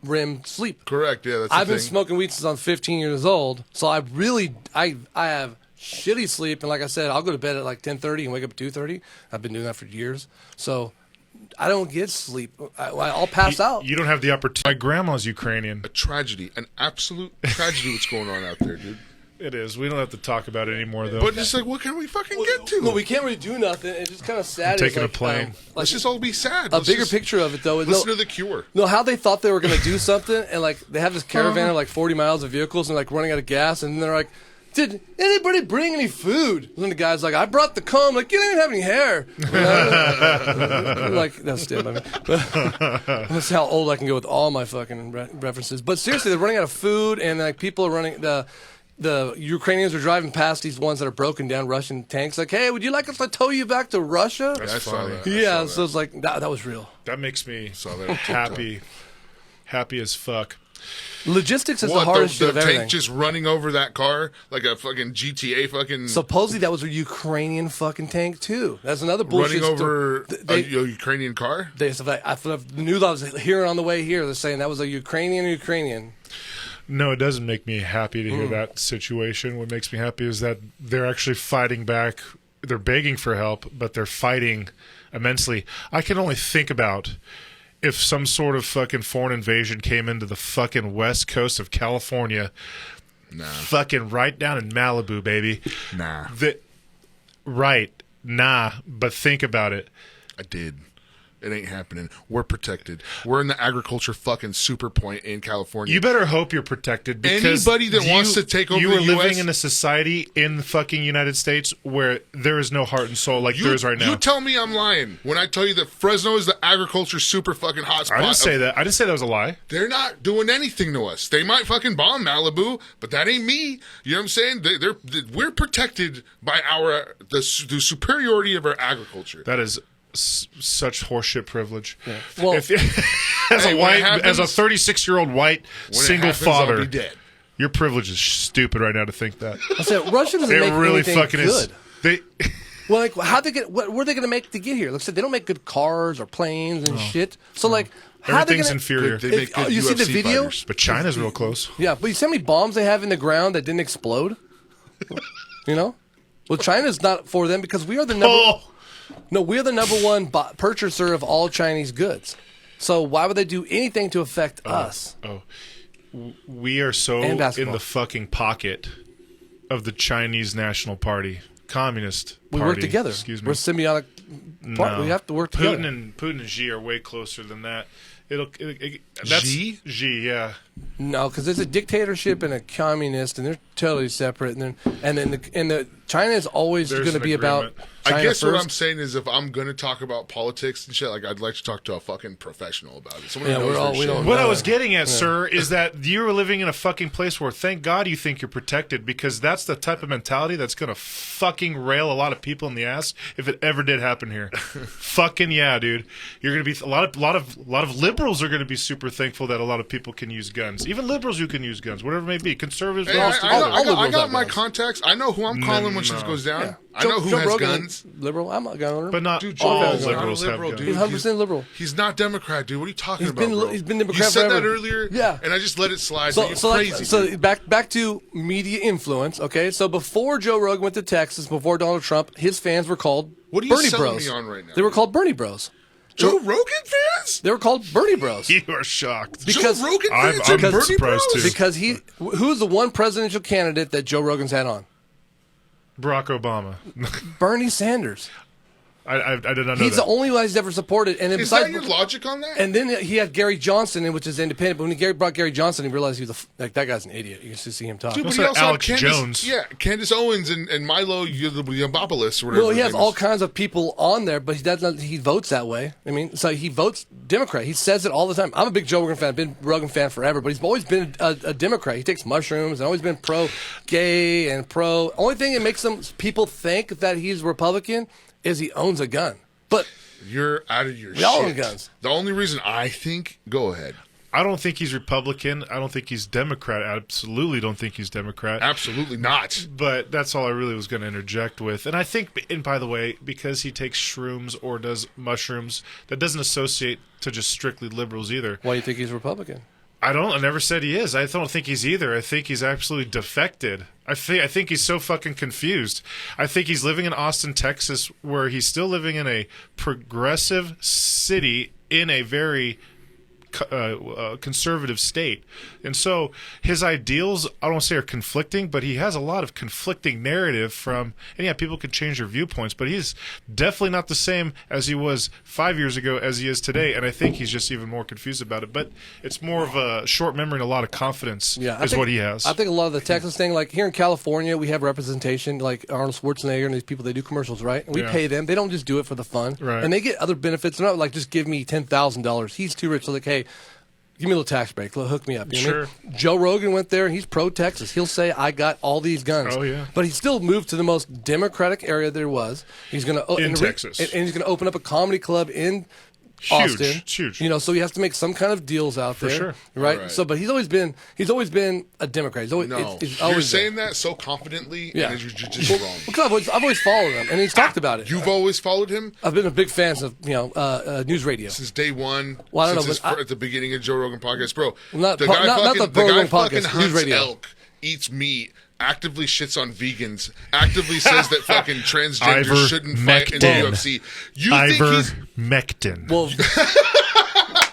REM sleep. Correct. Yeah, that's I've been smoking weed since I'm 15 years old, so I have shitty sleep, and like I said, I'll go to bed at like 10:30 and wake up at 2:30. I've been doing that for years, so I don't get sleep. I'll pass out. You don't have the opportunity. My grandma's Ukrainian. A tragedy, an absolute tragedy what's going on out there, dude. It is. We don't have to talk about it anymore, though. But just like, what can we fucking get to? No, we can't really do nothing. It's just kind of sad. Taking a plane. Let's just all be sad. Let's bigger picture of it, though. Listen to The Cure. No, how they thought they were going to do something, and like they have this caravan of like 40 miles of vehicles and like running out of gas, and then they're like, did anybody bring any food? And then the guy's like, I brought the comb. Like, you don't even have any hair. Like, that's stupid. I mean, that's how old I can go with all my fucking references. But seriously, they're running out of food, and like people are running. The Ukrainians are driving past these ones that are broken down Russian tanks. Like, hey, would you like us to tow you back to Russia? That's funny. Yeah, so it's like that was real. That makes me happy as fuck. Logistics is the hardest shit of The everything. tank just running over that car like a fucking GTA fucking... Supposedly that was a Ukrainian fucking tank too. That's another bullshit. Running over a Ukrainian car? I knew that I was hearing on the way here. They're saying that was a Ukrainian. No, it doesn't make me happy to hear that situation. What makes me happy is that they're actually fighting back. They're begging for help, but they're fighting immensely. I can only think about if some sort of fucking foreign invasion came into the fucking west coast of California, fucking right down in Malibu, baby. But think about it. I did. It ain't happening. We're protected. We're in the agriculture fucking super point in California. You better hope you're protected, because anybody that wants to take over you the are living US in a society in the fucking United States where there is no heart and soul like there is right now. You tell me I'm lying when I tell you that Fresno is the agriculture super fucking hotspot. I didn't say that. I didn't say that was a lie. They're not doing anything to us. They might fucking bomb Malibu, but that ain't me. You know what I'm saying? We're protected by the superiority of our agriculture. That is such horseshit privilege. Yeah. Well, as a 36-year-old white single father, I'll be dead. Your privilege is stupid right now to think that. I said Russia doesn't make really anything fucking good. Well, like, how'd they get? What were they going to make to get here? Like I said, they don't make good cars or planes and shit. So like, everything's inferior. They make good you see the UFC video? fighters. But China's real close. Yeah, but you see how many bombs they have in the ground that didn't explode? You know? Well, China's not for them because we are the number. No, we're the number one purchaser of all Chinese goods. So why would they do anything to affect us? We are so in the fucking pocket of the Chinese National Party, Communist Party. We work together. Excuse me. We're symbiotic. No. We have to work together. Putin and Xi are way closer than that. That's Xi, yeah. No, because there's a dictatorship and a communist, and they're totally separate. And then China is always going to be about China I guess first. what I'm saying is, if I'm going to talk about politics and shit, like, I'd like to talk to a fucking professional about it. Someone who knows their shit. What I was getting at, sir, is that you are living in a fucking place where, thank God, you think you're protected, because that's the type of mentality that's going to fucking rail a lot of people in the ass if it ever did happen here. Fucking yeah, dude. You're going to be a lot of liberals are going to be super thankful that a lot of people can use guns. Even liberals who can use guns, whatever it may be. Conservatives. Hey, I got my contacts. I know who I'm calling when shit goes down. Yeah. I know who has Rogan, guns. Liberal. I'm not a gun owner. But not dude, all Joe liberals liberal, have guns. dude. He's 100% liberal. He's not Democrat, dude. What are you talking about, bro? He's been Democrat You said forever. that earlier, yeah, and I just let it slide. So crazy. So back to media influence. Okay, so before Joe Rogan went to Texas, before Donald Trump, his fans were called what are you Bernie selling Bros. me on right now? They were called Bernie Bros. Joe Rogan fans? They were called Bernie Bros. You are shocked. Because Joe Rogan fans I'm are Bernie surprised Bros? too. Because who's the one presidential candidate that Joe Rogan's had on? Barack Obama. Bernie Sanders. I did not know He's that. the only one he's ever supported. And then Is that your logic on that? And then he had Gary Johnson, which is independent. But when he brought Gary Johnson, he realized he was that guy's an idiot. You can just see him talk. Dude, but What's he that, also had Alex Candace, Jones? Yeah, Candace Owens and Milo Yiannopoulos or whatever. Well, he his has name all is. kinds of people on there, but he votes that way. I mean, so he votes Democrat. He says it all the time. I'm a big Joe Rogan fan. I've been a Rogan fan forever, but he's always been a Democrat. He takes mushrooms and always been pro-gay and pro. Only thing that makes people think that he's Republican is he owns a gun. But you're out of your we all own shit. guns. The only reason I think, go ahead. I don't think he's Republican. I don't think he's Democrat. I absolutely don't think he's Democrat. Absolutely not. But that's all I really was going to interject with. And I think, and by the way, because he takes shrooms or does mushrooms, that doesn't associate to just strictly liberals either. Why do you think he's Republican? I never said he is. I don't think he's either. I think he's absolutely defected. I think he's so fucking confused. I think he's living in Austin, Texas, where he's still living in a progressive city in a very conservative state. And so his ideals, I don't want to say are conflicting, but he has a lot of conflicting narrative from, and yeah, people can change their viewpoints, but he's definitely not the same as he was 5 years ago as he is today. And I think he's just even more confused about it. But it's more of a short memory and a lot of confidence what he has. I think a lot of the Texas thing, like here in California, we have representation, like Arnold Schwarzenegger and these people, they do commercials, right? And we pay them. They don't just do it for the fun. Right. And they get other benefits. They're not like, just give me $10,000. He's too rich. So like, hey, give me a little tax break. Hook me up. You know what I mean? Joe Rogan went there. He's pro-Texas. He'll say, I got all these guns. Oh, yeah. But he still moved to the most democratic area there was. He's going to in Texas. And he's going to open up a comedy club in Austin. Huge. You know, so he has to make some kind of deals out there. sure. Right? So, but he's always been a Democrat. He's always, it's you're always saying that so confidently, and you're just wrong. Because I've always followed him, and he's talked about it. You've always followed him? I've been a big fan of news radio Since day one. Well, I don't since know, at the beginning of Joe Rogan podcast, bro. Not the Rogan podcast, hunts news radio. elk, eats meat, actively shits on vegans, actively says that fucking transgenders shouldn't fight in the UFC. You think he's Ivermectin.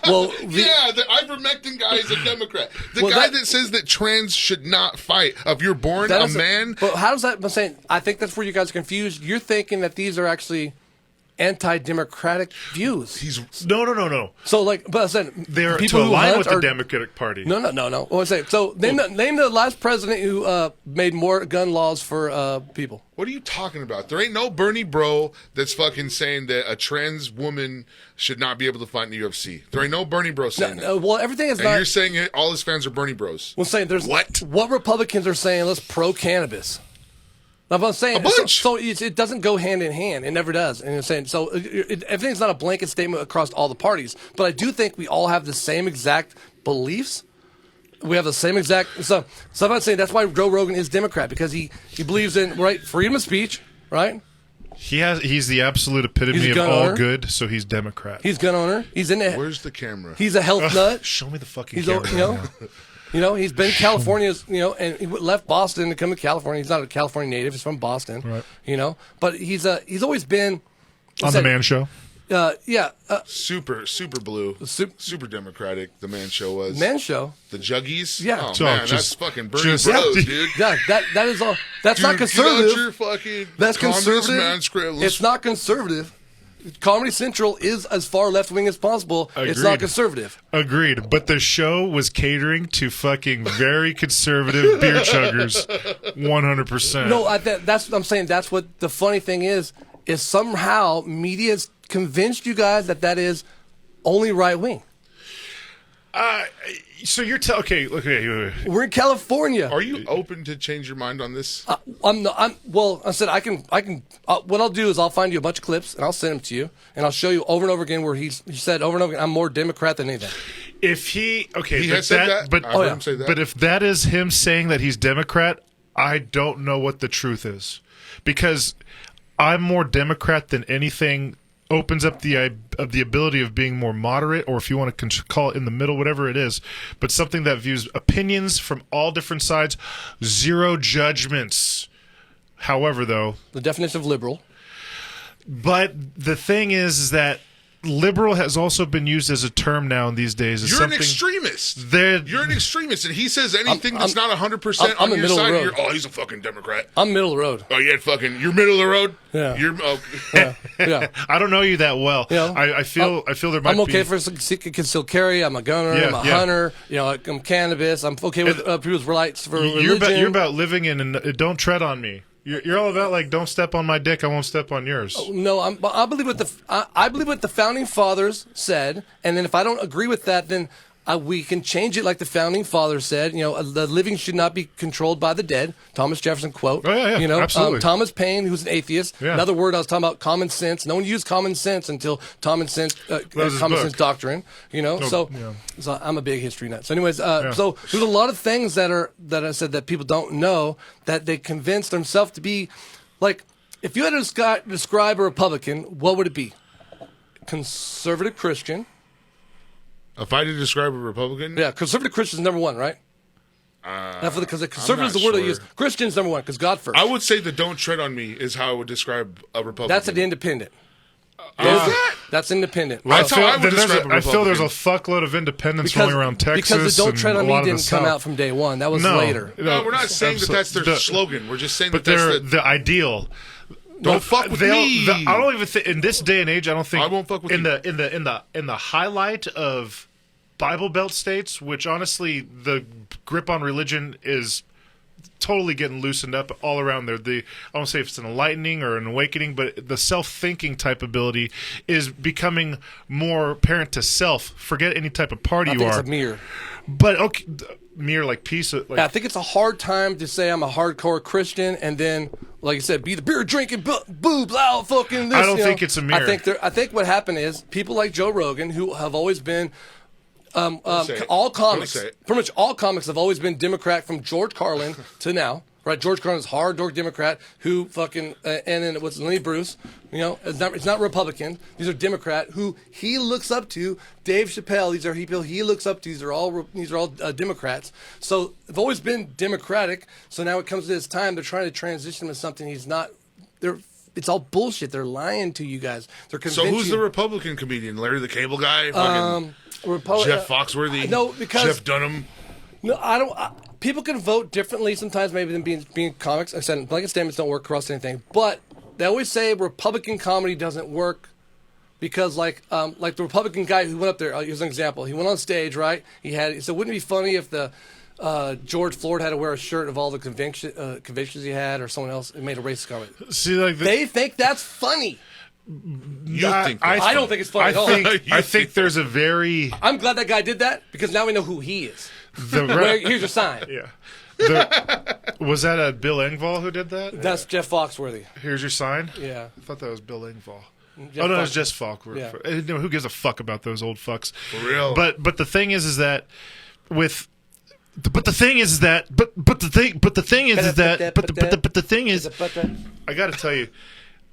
the ivermectin guy is a Democrat. The guy that says that trans should not fight. If you're born a man. But how does that? I'm saying, I think that's where you guys are confused. You're thinking that these are actually anti-democratic views. No. So, like, but I said they're to align with the Democratic Party. No. What I'm saying. So, name the last president who made more gun laws for people. What are you talking about? There ain't no Bernie bro that's fucking saying that a trans woman should not be able to fight in the UFC. There ain't no Bernie bro saying that. Well, everything is and not. You're saying all his fans are Bernie bros. Well, saying there's what Republicans are saying. Let's pro-cannabis. I'm saying, a bunch. So it doesn't go hand in hand. It never does. And I'm saying, so everything's not a blanket statement across all the parties. But I do think we all have the same exact beliefs. We have the same exact. So I'm not saying that's why Joe Rogan is Democrat, because he believes in freedom of speech, right? He's the absolute epitome of all good, so he's Democrat. He's gun owner. He's in it. Where's the camera? He's a health nut. Show me the fucking camera. He's been California's, and he left Boston to come to California. He's not a California native. He's from Boston, right. But he's always been on the Man Show. Super blue, super democratic. The Man Show was Man Show. The Juggies, that's fucking Bernie bros, dude. Yeah, that is all. That's not conservative. That's conservative. It's not conservative. Comedy Central is as far left wing as possible. Agreed. It's not conservative. Agreed. But the show was catering to fucking very conservative beer chuggers, 100%. No, that's what I'm saying. That's what the funny thing is somehow media's convinced you guys that is only right wing. So you're okay. Look, we're in California. Are you open to change your mind on this? I said I can. What I'll do is I'll find you a bunch of clips and I'll send them to you and I'll show you over and over again where he said over and over again, I'm more Democrat than anything. If he has said that, but I heard him say that. But if that is him saying that he's Democrat, I don't know what the truth is, because I'm more Democrat than anything opens up the ability of being more moderate, or if you want to call it in the middle, whatever it is, but something that views opinions from all different sides, zero judgments. However, though, the definition of liberal. But the thing is that liberal has also been used as a term now in these days. You're an extremist. You're an extremist, and he says anything that's not 100% on your side. He's a fucking Democrat. I'm middle of the road. Oh, you're middle of the road. Yeah. Yeah. I don't know you that well. I feel there might be. I'm okay for concealed carry. I'm a gunner. I'm a hunter. I'm cannabis. I'm okay with people's rights for religion. You're about living in and don't tread on me. You're all about don't step on my dick, I won't step on yours. No, I believe what the founding fathers said, and then if I don't agree with that, then we can change it like the founding fathers said. The living should not be controlled by the dead. Thomas Jefferson quote. Oh yeah, absolutely. Thomas Paine, who's an atheist. Yeah. Another word I was talking about, common sense. No one used common sense until common sense doctrine. So I'm a big history nut. So anyways, so there's a lot of things that I said that people don't know that they convince themselves to be like. If you had to describe a Republican, what would it be? Conservative Christian. If I had to describe a Republican? Yeah, conservative Christian is number one, right? Because conservative is the word I use. Christian's number one, because God first. I would say the don't tread on me is how I would describe a Republican. That's an independent. That's independent. That's how I would describe a I feel there's a Republican. fuckload of independents rolling around Texas. Because the Don't Tread on and a Me lot of the didn't come South. out from day one. That was later. No, we're not saying that that's their slogan. We're just saying that that's the ideal. Don't fuck with me. I don't even think in this day and age. I don't think I won't fuck with in you. the highlight of Bible Belt states, which honestly the grip on religion is totally getting loosened up all around there. I don't say if it's an enlightening or an awakening, but the self-thinking type ability is becoming more apparent to self. Forget any type of party I you think are. it's a mirror. But okay, mirror like peace. Like, I think it's a hard time to say I'm a hardcore Christian and then, like you said, be the beer drinking boobs out fucking this. I don't think it's a mirror. I think what happened is people like Joe Rogan, who have always been say it. all comics, Don't say it. pretty much all comics have always been Democrat from George Carlin to now. Right, George Carlin's hard door Democrat who fucking and then it was Lenny Bruce. It's not Republican. These are Democrat who he looks up to. Dave Chappelle. These are people he looks up to. These are all Democrats. So they've always been Democratic. So now it comes to this time they're trying to transition him to something he's not. It's all bullshit. They're lying to you guys. They're So convincing. who's the Republican comedian? Larry the Cable Guy? Fucking Jeff Foxworthy? No, because Jeff Dunham? No, I don't. People can vote differently sometimes, maybe than being comics. I said blanket statements don't work across anything, but they always say Republican comedy doesn't work because, like the Republican guy who went up there. Here's an example. He went on stage, right? He said, "Wouldn't it be funny if the George Floyd had to wear a shirt of all the convictions he had, or someone else made a racist comment?" see, like They think that's funny. I don't think it's funny at all. I think there's a very I'm glad that guy did that because now we know who he is. the Here's your sign. yeah. Was that Bill Engvall who did that? That's Jeff Foxworthy. Here's your sign. Yeah. I thought that was Bill Engvall. Jeff No, it's Fox- just Falk. Yeah. Who gives a fuck about those old fucks? For real. But the thing is that with. But the thing is that. But the thing is. I got to tell you.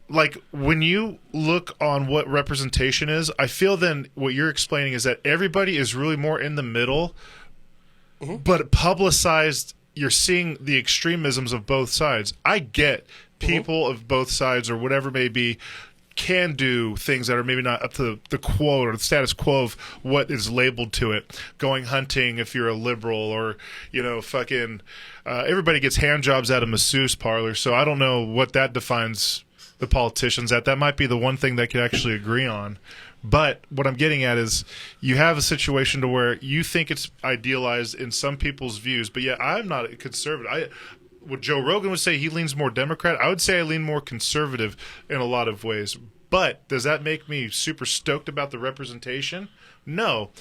Like, when you look on what representation is, I feel then what you're explaining is that everybody is really more in the middle, but publicized, you're seeing the extremisms of both sides. I get people of both sides or whatever it may be can do things that are maybe not up to the quote or the status quo of what is labeled to it. Going hunting if you're a liberal or, fucking everybody gets hand jobs at a masseuse parlor, so I don't know what that defines the politicians at. That might be the one thing they could actually agree on. But what I'm getting at is you have a situation to where you think it's idealized in some people's views, but yet I'm not a conservative. What Joe Rogan would say, he leans more Democrat. I would say I lean more conservative in a lot of ways. But does that make me super stoked about the representation? No.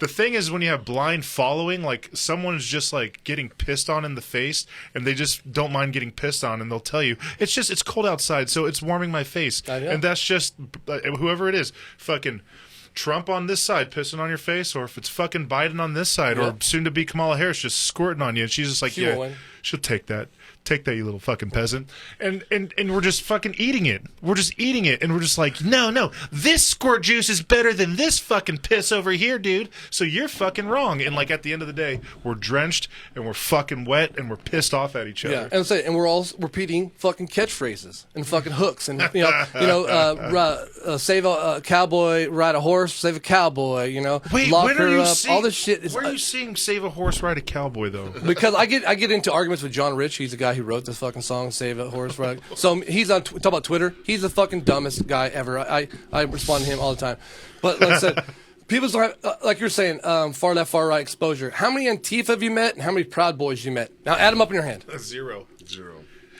The thing is, when you have blind following, like someone's just like getting pissed on in the face and they just don't mind getting pissed on, and they'll tell you it's cold outside, so it's warming my face. And that's just whoever it is, fucking Trump on this side pissing on your face, or if it's fucking Biden on this side, or soon to be Kamala Harris just squirting on you, and she's just like, she'll take that. Take that, you little fucking peasant. And we're just fucking eating it. We're just eating it. And we're just like, no, this squirt juice is better than this fucking piss over here, dude. So you're fucking wrong. And like at the end of the day, we're drenched and we're fucking wet and we're pissed off at each other. Yeah, and we're all repeating fucking catchphrases and fucking hooks and save a cowboy, ride a horse, save a cowboy. Wait, lock when her are you up. seeing, all this shit is where are you seeing save a horse, ride a cowboy though? because I get into arguments with John Rich. He's the guy who wrote this fucking song, Save a Horse Ride. So he's on talk about Twitter. He's the fucking dumbest guy ever. I respond to him all the time. But like I said, people don't have, like you're saying, far left, far right exposure. How many Antifa have you met, and how many Proud Boys you met? Now add them up in your hand. Zero.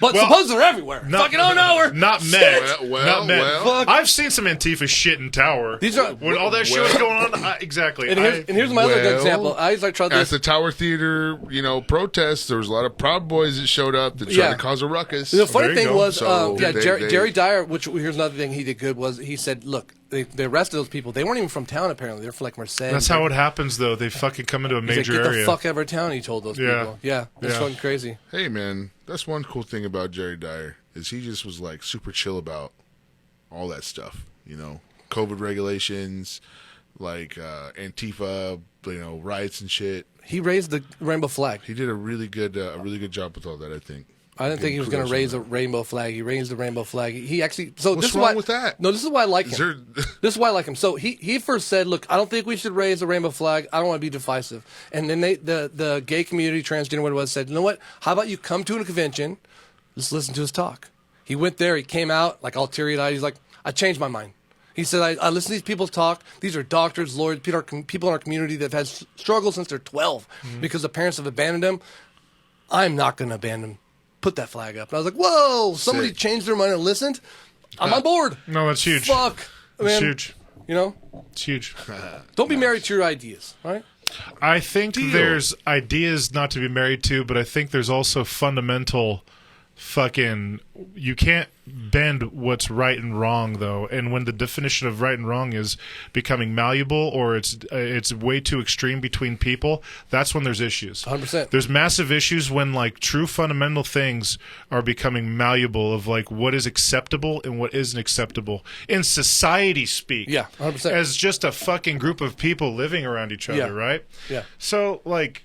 But suppose they're everywhere. Fucking we're not met. Not met. Fuck. I've seen some Antifa shit in Tower. These are when all that shit was going on. Exactly. And here's my other good example. I was like, try at this. the Tower Theater, protests. There was a lot of Proud Boys that showed up that tried to cause a ruckus. The funny thing was, So Jerry Dyer. Which here's another thing he did good was he said, look, they arrested those people. They weren't even from town apparently. They're from like Merced. That's how it happens though. They fucking come into a major Get area. the fuck out of town. He told those people. Yeah, that's fucking crazy. Hey man, that's one cool thing about Jerry Dyer is he just was like super chill about all that stuff. COVID regulations, like Antifa, riots and shit. He raised the rainbow flag. He did a really good job with all that, I think. I didn't think he was going to raise a rainbow flag. He raised the rainbow flag. He actually. So What's this is wrong why, with that? No, this is why I like him. This is why I like him. So he first said, "Look, I don't think we should raise the rainbow flag. I don't want to be divisive." And then the gay community, transgender, whatever it was, said, "You know what? How about you come to a convention? Let's listen to his talk." He went there. He came out like all teary-eyed. He's like, "I changed my mind." He said, I listen to these people talk. These are doctors, lawyers, people in our community that have had struggles since they're 12 because the parents have abandoned them. I'm not going to abandon them. Put that flag up." And I was like, whoa, somebody changed their mind and listened. I'm on board. No, that's huge. Fuck. Man. It's huge. You know? It's huge. Don't be married to your ideas, right? I think there's ideas not to be married to, but I think there's also fundamental fucking... You can't bend what's right and wrong, though. And when the definition of right and wrong is becoming malleable or it's way too extreme between people, that's when there's issues. 100%. There's massive issues when, like, true fundamental things are becoming malleable of, like, what is acceptable and what isn't acceptable. In society speak. Yeah, 100%. As just a fucking group of people living around each other, right? Yeah. So, like...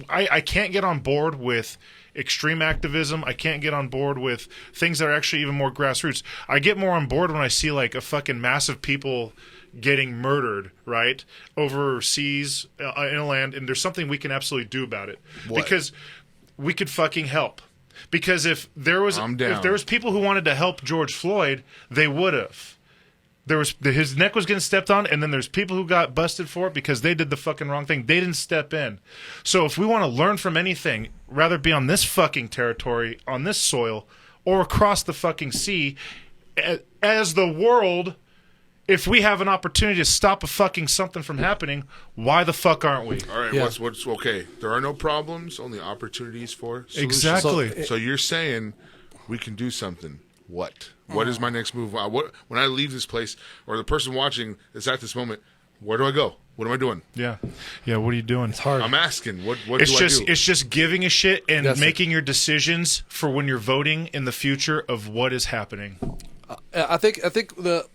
I can't get on board with extreme activism. I can't get on board with things that are actually even more grassroots. I get more on board when I see like a fucking mass of people getting murdered, right, overseas in a land, and there's something we can absolutely do about it. What? Because we could fucking help. Because if there was people who wanted to help George Floyd, they would have. His neck was getting stepped on, and then there's people who got busted for it because they did the fucking wrong thing. They didn't step in. So if we want to learn from anything, rather be on this fucking territory, on this soil, or across the fucking sea, as the world, if we have an opportunity to stop a fucking something from happening, why the fuck aren't we? All right, what's okay? There are no problems, only opportunities for solutions. Exactly. So you're saying we can do something. What? What is my next move? When I leave this place, or the person watching is at this moment, where do I go? What am I doing? Yeah. What are you doing? It's hard. I'm asking. What it's do just, I do? It's just giving a shit and making your decisions for when you're voting in the future of what is happening. I think vote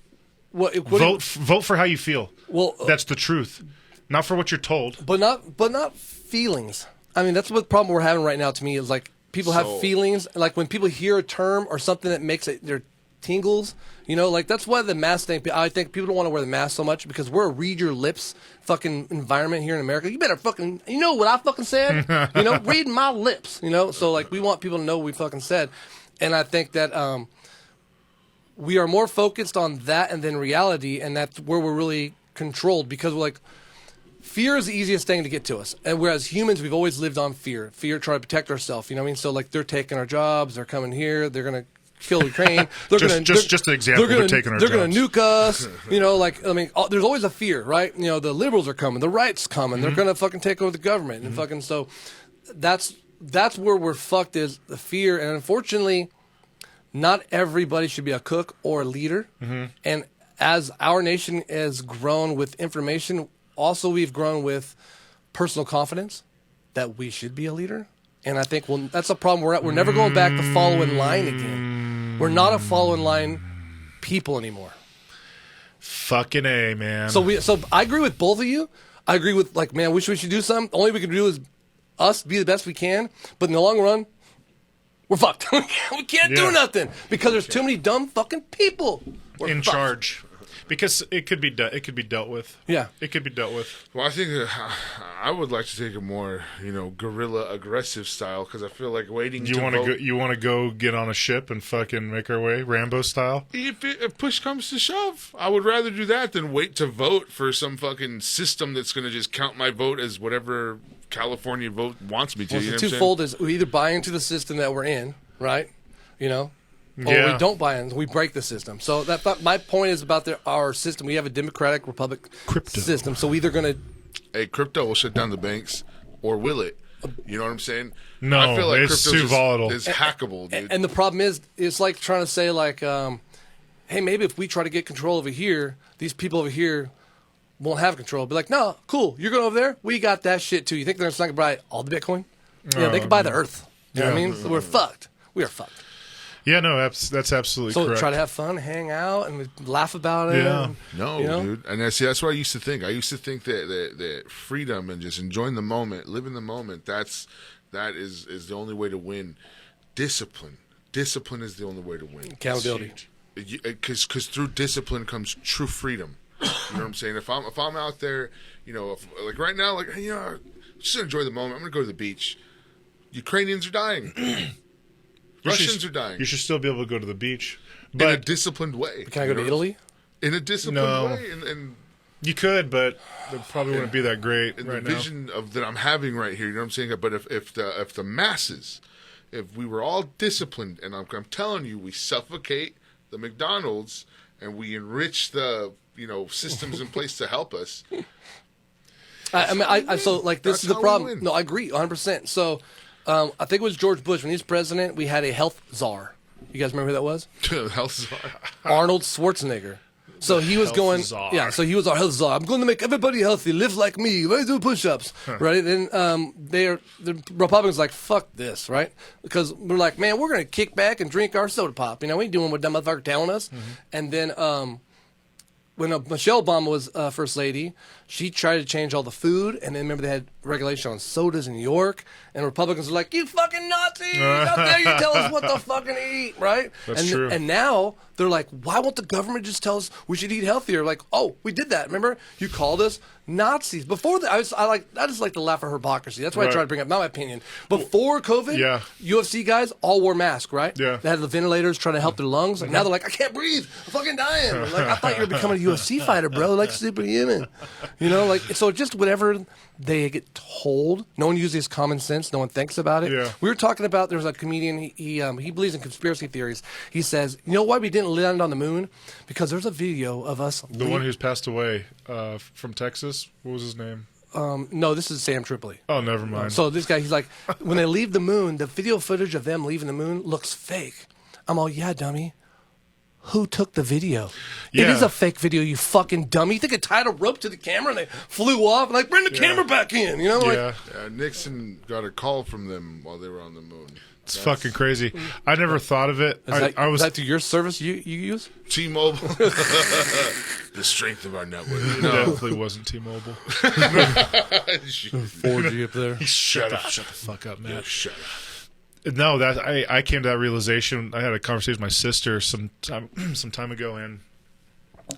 for how you feel. Well, that's the truth, not for what you're told. But not feelings. I mean, that's what the problem we're having right now. To me, is like people have feelings. Like when people hear a term or something that makes their tingles, you know, like that's why the mask thing. I think people don't want to wear the mask so much because we're a read your lips fucking environment here in America. You better fucking, you know what I fucking said, you know, read my lips, you know. So like we want people to know what we fucking said, and I think that we are more focused on that and then reality, and that's where we're really controlled because we're like. Fear is the easiest thing to get to us. And whereas humans, we've always lived on fear. Fear, try to protect ourselves. You know what I mean? So, like, they're taking our jobs. They're coming here. They're going to kill Ukraine. Just an example. They're taking our jobs. They're going to nuke us. You know, like, I mean, there's always a fear, right? You know, the liberals are coming. The right's coming. They're going to fucking take over the government. And fucking, so that's where we're fucked is the fear. And unfortunately, not everybody should be a cook or a leader. And as our nation has grown with information, also, we've grown with personal confidence that we should be a leader. And I think that's a problem. We're never going back to follow in line again. We're not a follow in line people anymore. Fucking A, man. So I agree with both of you. I agree with, like, man, I wish we should do something. All we can do is us be the best we can. But in the long run, we're fucked. We can't do nothing because there's too many dumb fucking people in charge. Because it could be dealt with. Yeah, it could be dealt with. Well, I think I would like to take a more guerrilla aggressive style because I feel like waiting. You want to go get on a ship and fucking make our way Rambo style. If push comes to shove, I would rather do that than wait to vote for some fucking system that's going to just count my vote as whatever California vote wants me to. Well, the twofold is we either buy into the system that we're in, right? You know. Or we don't buy in, we break the system. So my point is about our system. We have a democratic republic system. So we're either going to... Hey, crypto will shut down the banks, or will it? You know what I'm saying? No, I feel like it's too volatile. It's hackable, dude. And the problem is, it's like trying to say, like, hey, maybe if we try to get control over here, these people over here won't have control. Be like, no, cool, you're going over there? We got that shit, too. You think they're not going to buy all the Bitcoin? Yeah, they can buy the Earth. You know what I mean? So we're fucked. We are fucked. Yeah, no, that's absolutely correct. So try to have fun, hang out, and laugh about it. Yeah. Dude. And that's what I used to think. I used to think that freedom and just enjoying the moment, living the moment, that's That is the only way to win. Discipline is the only way to win. Accountability. Because through discipline comes true freedom. You know what I'm saying? If I'm out there, like right now, like just enjoy the moment. I'm gonna go to the beach. Ukrainians are dying. Russians are dying. You should still be able to go to the beach, but in a disciplined way. Can I go to Italy? In a disciplined way, and you could, but it probably wouldn't be that great right now. The vision that I'm having right here, you know what I'm saying? But if the masses, if we were all disciplined, and I'm telling you, we suffocate the McDonald's and we enrich the systems in place to help us. So like this is the problem. No, I agree 100%. So I think it was George Bush when he was president. We had a health czar. You guys remember who that was? Health czar. Arnold Schwarzenegger. So he was going, czar. yeah. So he was our health czar. I'm going to make everybody healthy, live like me, right? Do push-ups, right? And the Republicans like, fuck this, right? Because we're like, man, we're going to kick back and drink our soda pop. We ain't doing what that motherfucker telling us. Mm-hmm. And then when Michelle Obama was first lady, she tried to change all the food, and then remember they had regulation on sodas in New York, and Republicans were like, "You fucking Nazis! How dare you tell us what to fucking eat?" Right? That's true. And now they're like, "Why won't the government just tell us we should eat healthier?" Like, "Oh, we did that. Remember? You called us Nazis before that." I just like to laugh at hypocrisy. That's why I try to bring up. Not my opinion. Before COVID, UFC guys all wore masks, right? Yeah. They had the ventilators trying to help their lungs. Like now they're like, "I can't breathe. I'm fucking dying." Like I thought you were becoming a UFC fighter, bro. Like superhuman. So just whatever they get told. No one uses common sense. No one thinks about it. Yeah. We were talking about, there's a comedian, he believes in conspiracy theories. He says, you know why we didn't land on the moon? Because there's a video of us. The one who's passed away from Texas. What was his name? No, this is Sam Tripoli. Oh, never mind. So this guy, he's like, when they leave the moon, the video footage of them leaving the moon looks fake. I'm all, yeah, dummy. Who took the video? Yeah. It is a fake video, you fucking dummy. You think it tied a rope to the camera and they flew off? Like, bring the camera back in, Yeah. Nixon got a call from them while they were on the moon. It's fucking crazy. I never thought of it. Is that to your service you use? T-Mobile. The strength of our network. Definitely wasn't T-Mobile. 4G up there. Shut up. Shut the fuck up, Matt. Shut up. No, I came to that realization. I had a conversation with my sister some time ago, and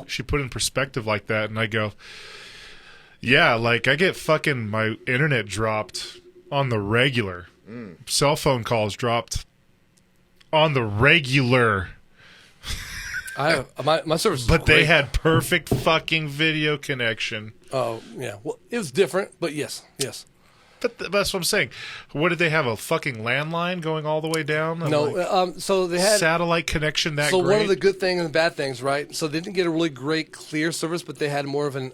she put it in perspective like that, and I go, yeah, like I get fucking my internet dropped on the regular. Cell phone calls dropped on the regular. My service is But great. they had perfect fucking video connection. Oh, yeah. Well, it was different, but yes. But that's what I'm saying. What did they have? A fucking landline going all the way down? No, so they had satellite connection that so great? one of the good things and the bad things, right? So they didn't get a really great clear service, but they had more of an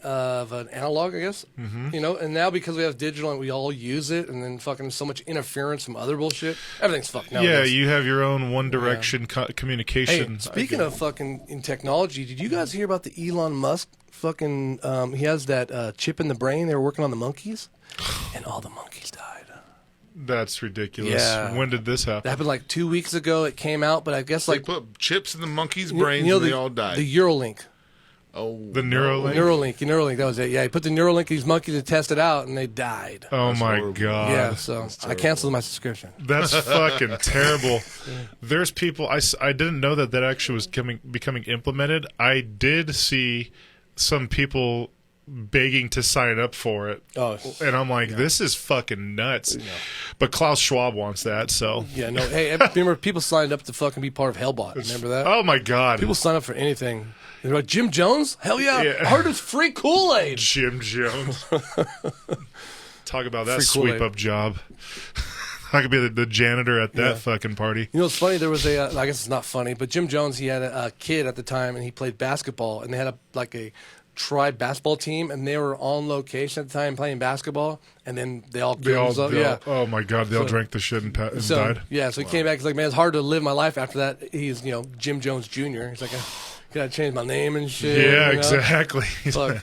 analog, I guess. Mm-hmm. And now because we have digital and we all use it, and then fucking so much interference from other bullshit, everything's fucked now. Yeah, you have your own one direction communication. Hey, speaking of fucking in technology, did you guys hear about the Elon Musk fucking? He has that chip in the brain. They were working on the monkeys, and all the monkeys died. That's ridiculous. Yeah. When did this happen? That happened like 2 weeks ago. It came out, but I guess They like put chips in the monkeys' brains and they all died. The Neuralink. Oh, the Neuralink? Neuralink, that was it. Yeah, he put the Neuralink in these monkeys to test it out, and they died. Oh, That's my horrible. God. Yeah, so I canceled my subscription. That's fucking terrible. There's people, I didn't know that actually was becoming implemented. I did see some people begging to sign up for it. Oh, and I'm like, this is fucking nuts. Yeah. But Klaus Schwab wants that, so. Yeah, no. Hey, remember people signed up to fucking be part of Hellbot. Remember that? Oh, my God. People sign up for anything. They're like, Jim Jones? Hell yeah. I heard it's free Kool-Aid. Jim Jones. Talk about that Free sweep-up job. I could be the janitor at that fucking party. You know, it's funny. There was I guess it's not funny, but Jim Jones, he had a kid at the time, and he played basketball, and they had a tribe basketball team, and they were on location at the time playing basketball, and then they all oh my God, they all drank the shit and died. Yeah, so he came back. He's like, man, it's hard to live my life after that. He's Jim Jones Jr. He's like, I gotta change my name and shit. Yeah, exactly.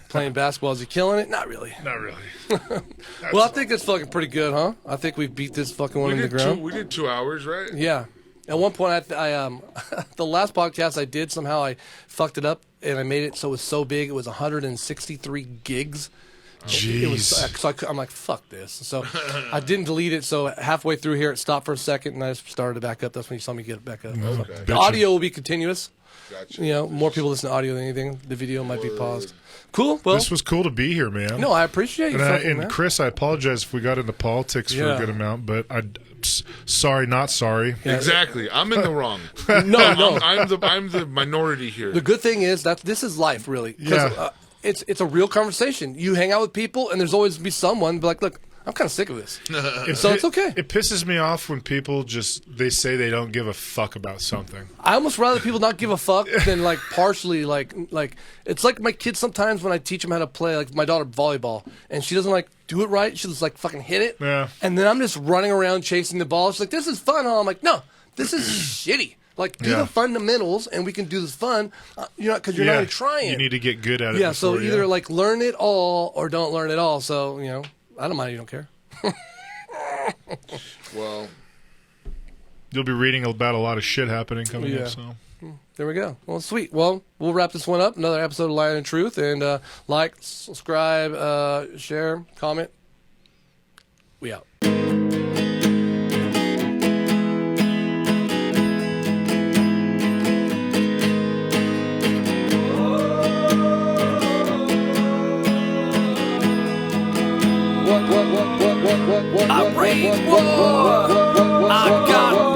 Playing basketball, is he killing it? Not really. Not really. Well, I think that's fucking pretty good, huh? I think we beat this fucking one in the ground. We did 2 hours, right? Yeah. At one point, I the last podcast I did, somehow I fucked it up, and I made it so it was so big, it was 163 gigs. It was, so I'm like, fuck this. So I didn't delete it. So halfway through here, it stopped for a second, and I just started it back up. That's when you saw me get it back up. So the audio will be continuous. Gotcha. You know, more people listen to audio than anything. The video might be paused. Cool. Well, this was cool to be here, man. No, I appreciate you. And Chris, I apapologize if we got into politics for a good amount, but sorry, not sorry. Yeah. Exactly. I'm in the wrong. No. I'm the minority here. The good thing is that this is life, really. Yeah. It's a real conversation. You hang out with people, and there's always be someone be like, look, I'm kind of sick of this. So it's okay. It pisses me off when people they say they don't give a fuck about something. I almost rather people not give a fuck than like partially like it's like my kids sometimes when I teach them how to play, like my daughter volleyball, and she doesn't like do it right. She just like fucking hit it. Yeah. And then I'm just running around chasing the ball. She's like, this is fun. I'm like, no, this is shitty. Like, do the fundamentals, and we can do this fun. Because you're not even trying. You need to get good at it. Yeah, so either like learn it all or don't learn it all. So, I don't mind. You don't care. Well, you'll be reading about a lot of shit happening coming up. So there we go. Well, sweet. Well, we'll wrap this one up. Another episode of Lying and Truth. And like, subscribe, share, comment. We out. I rage war. I got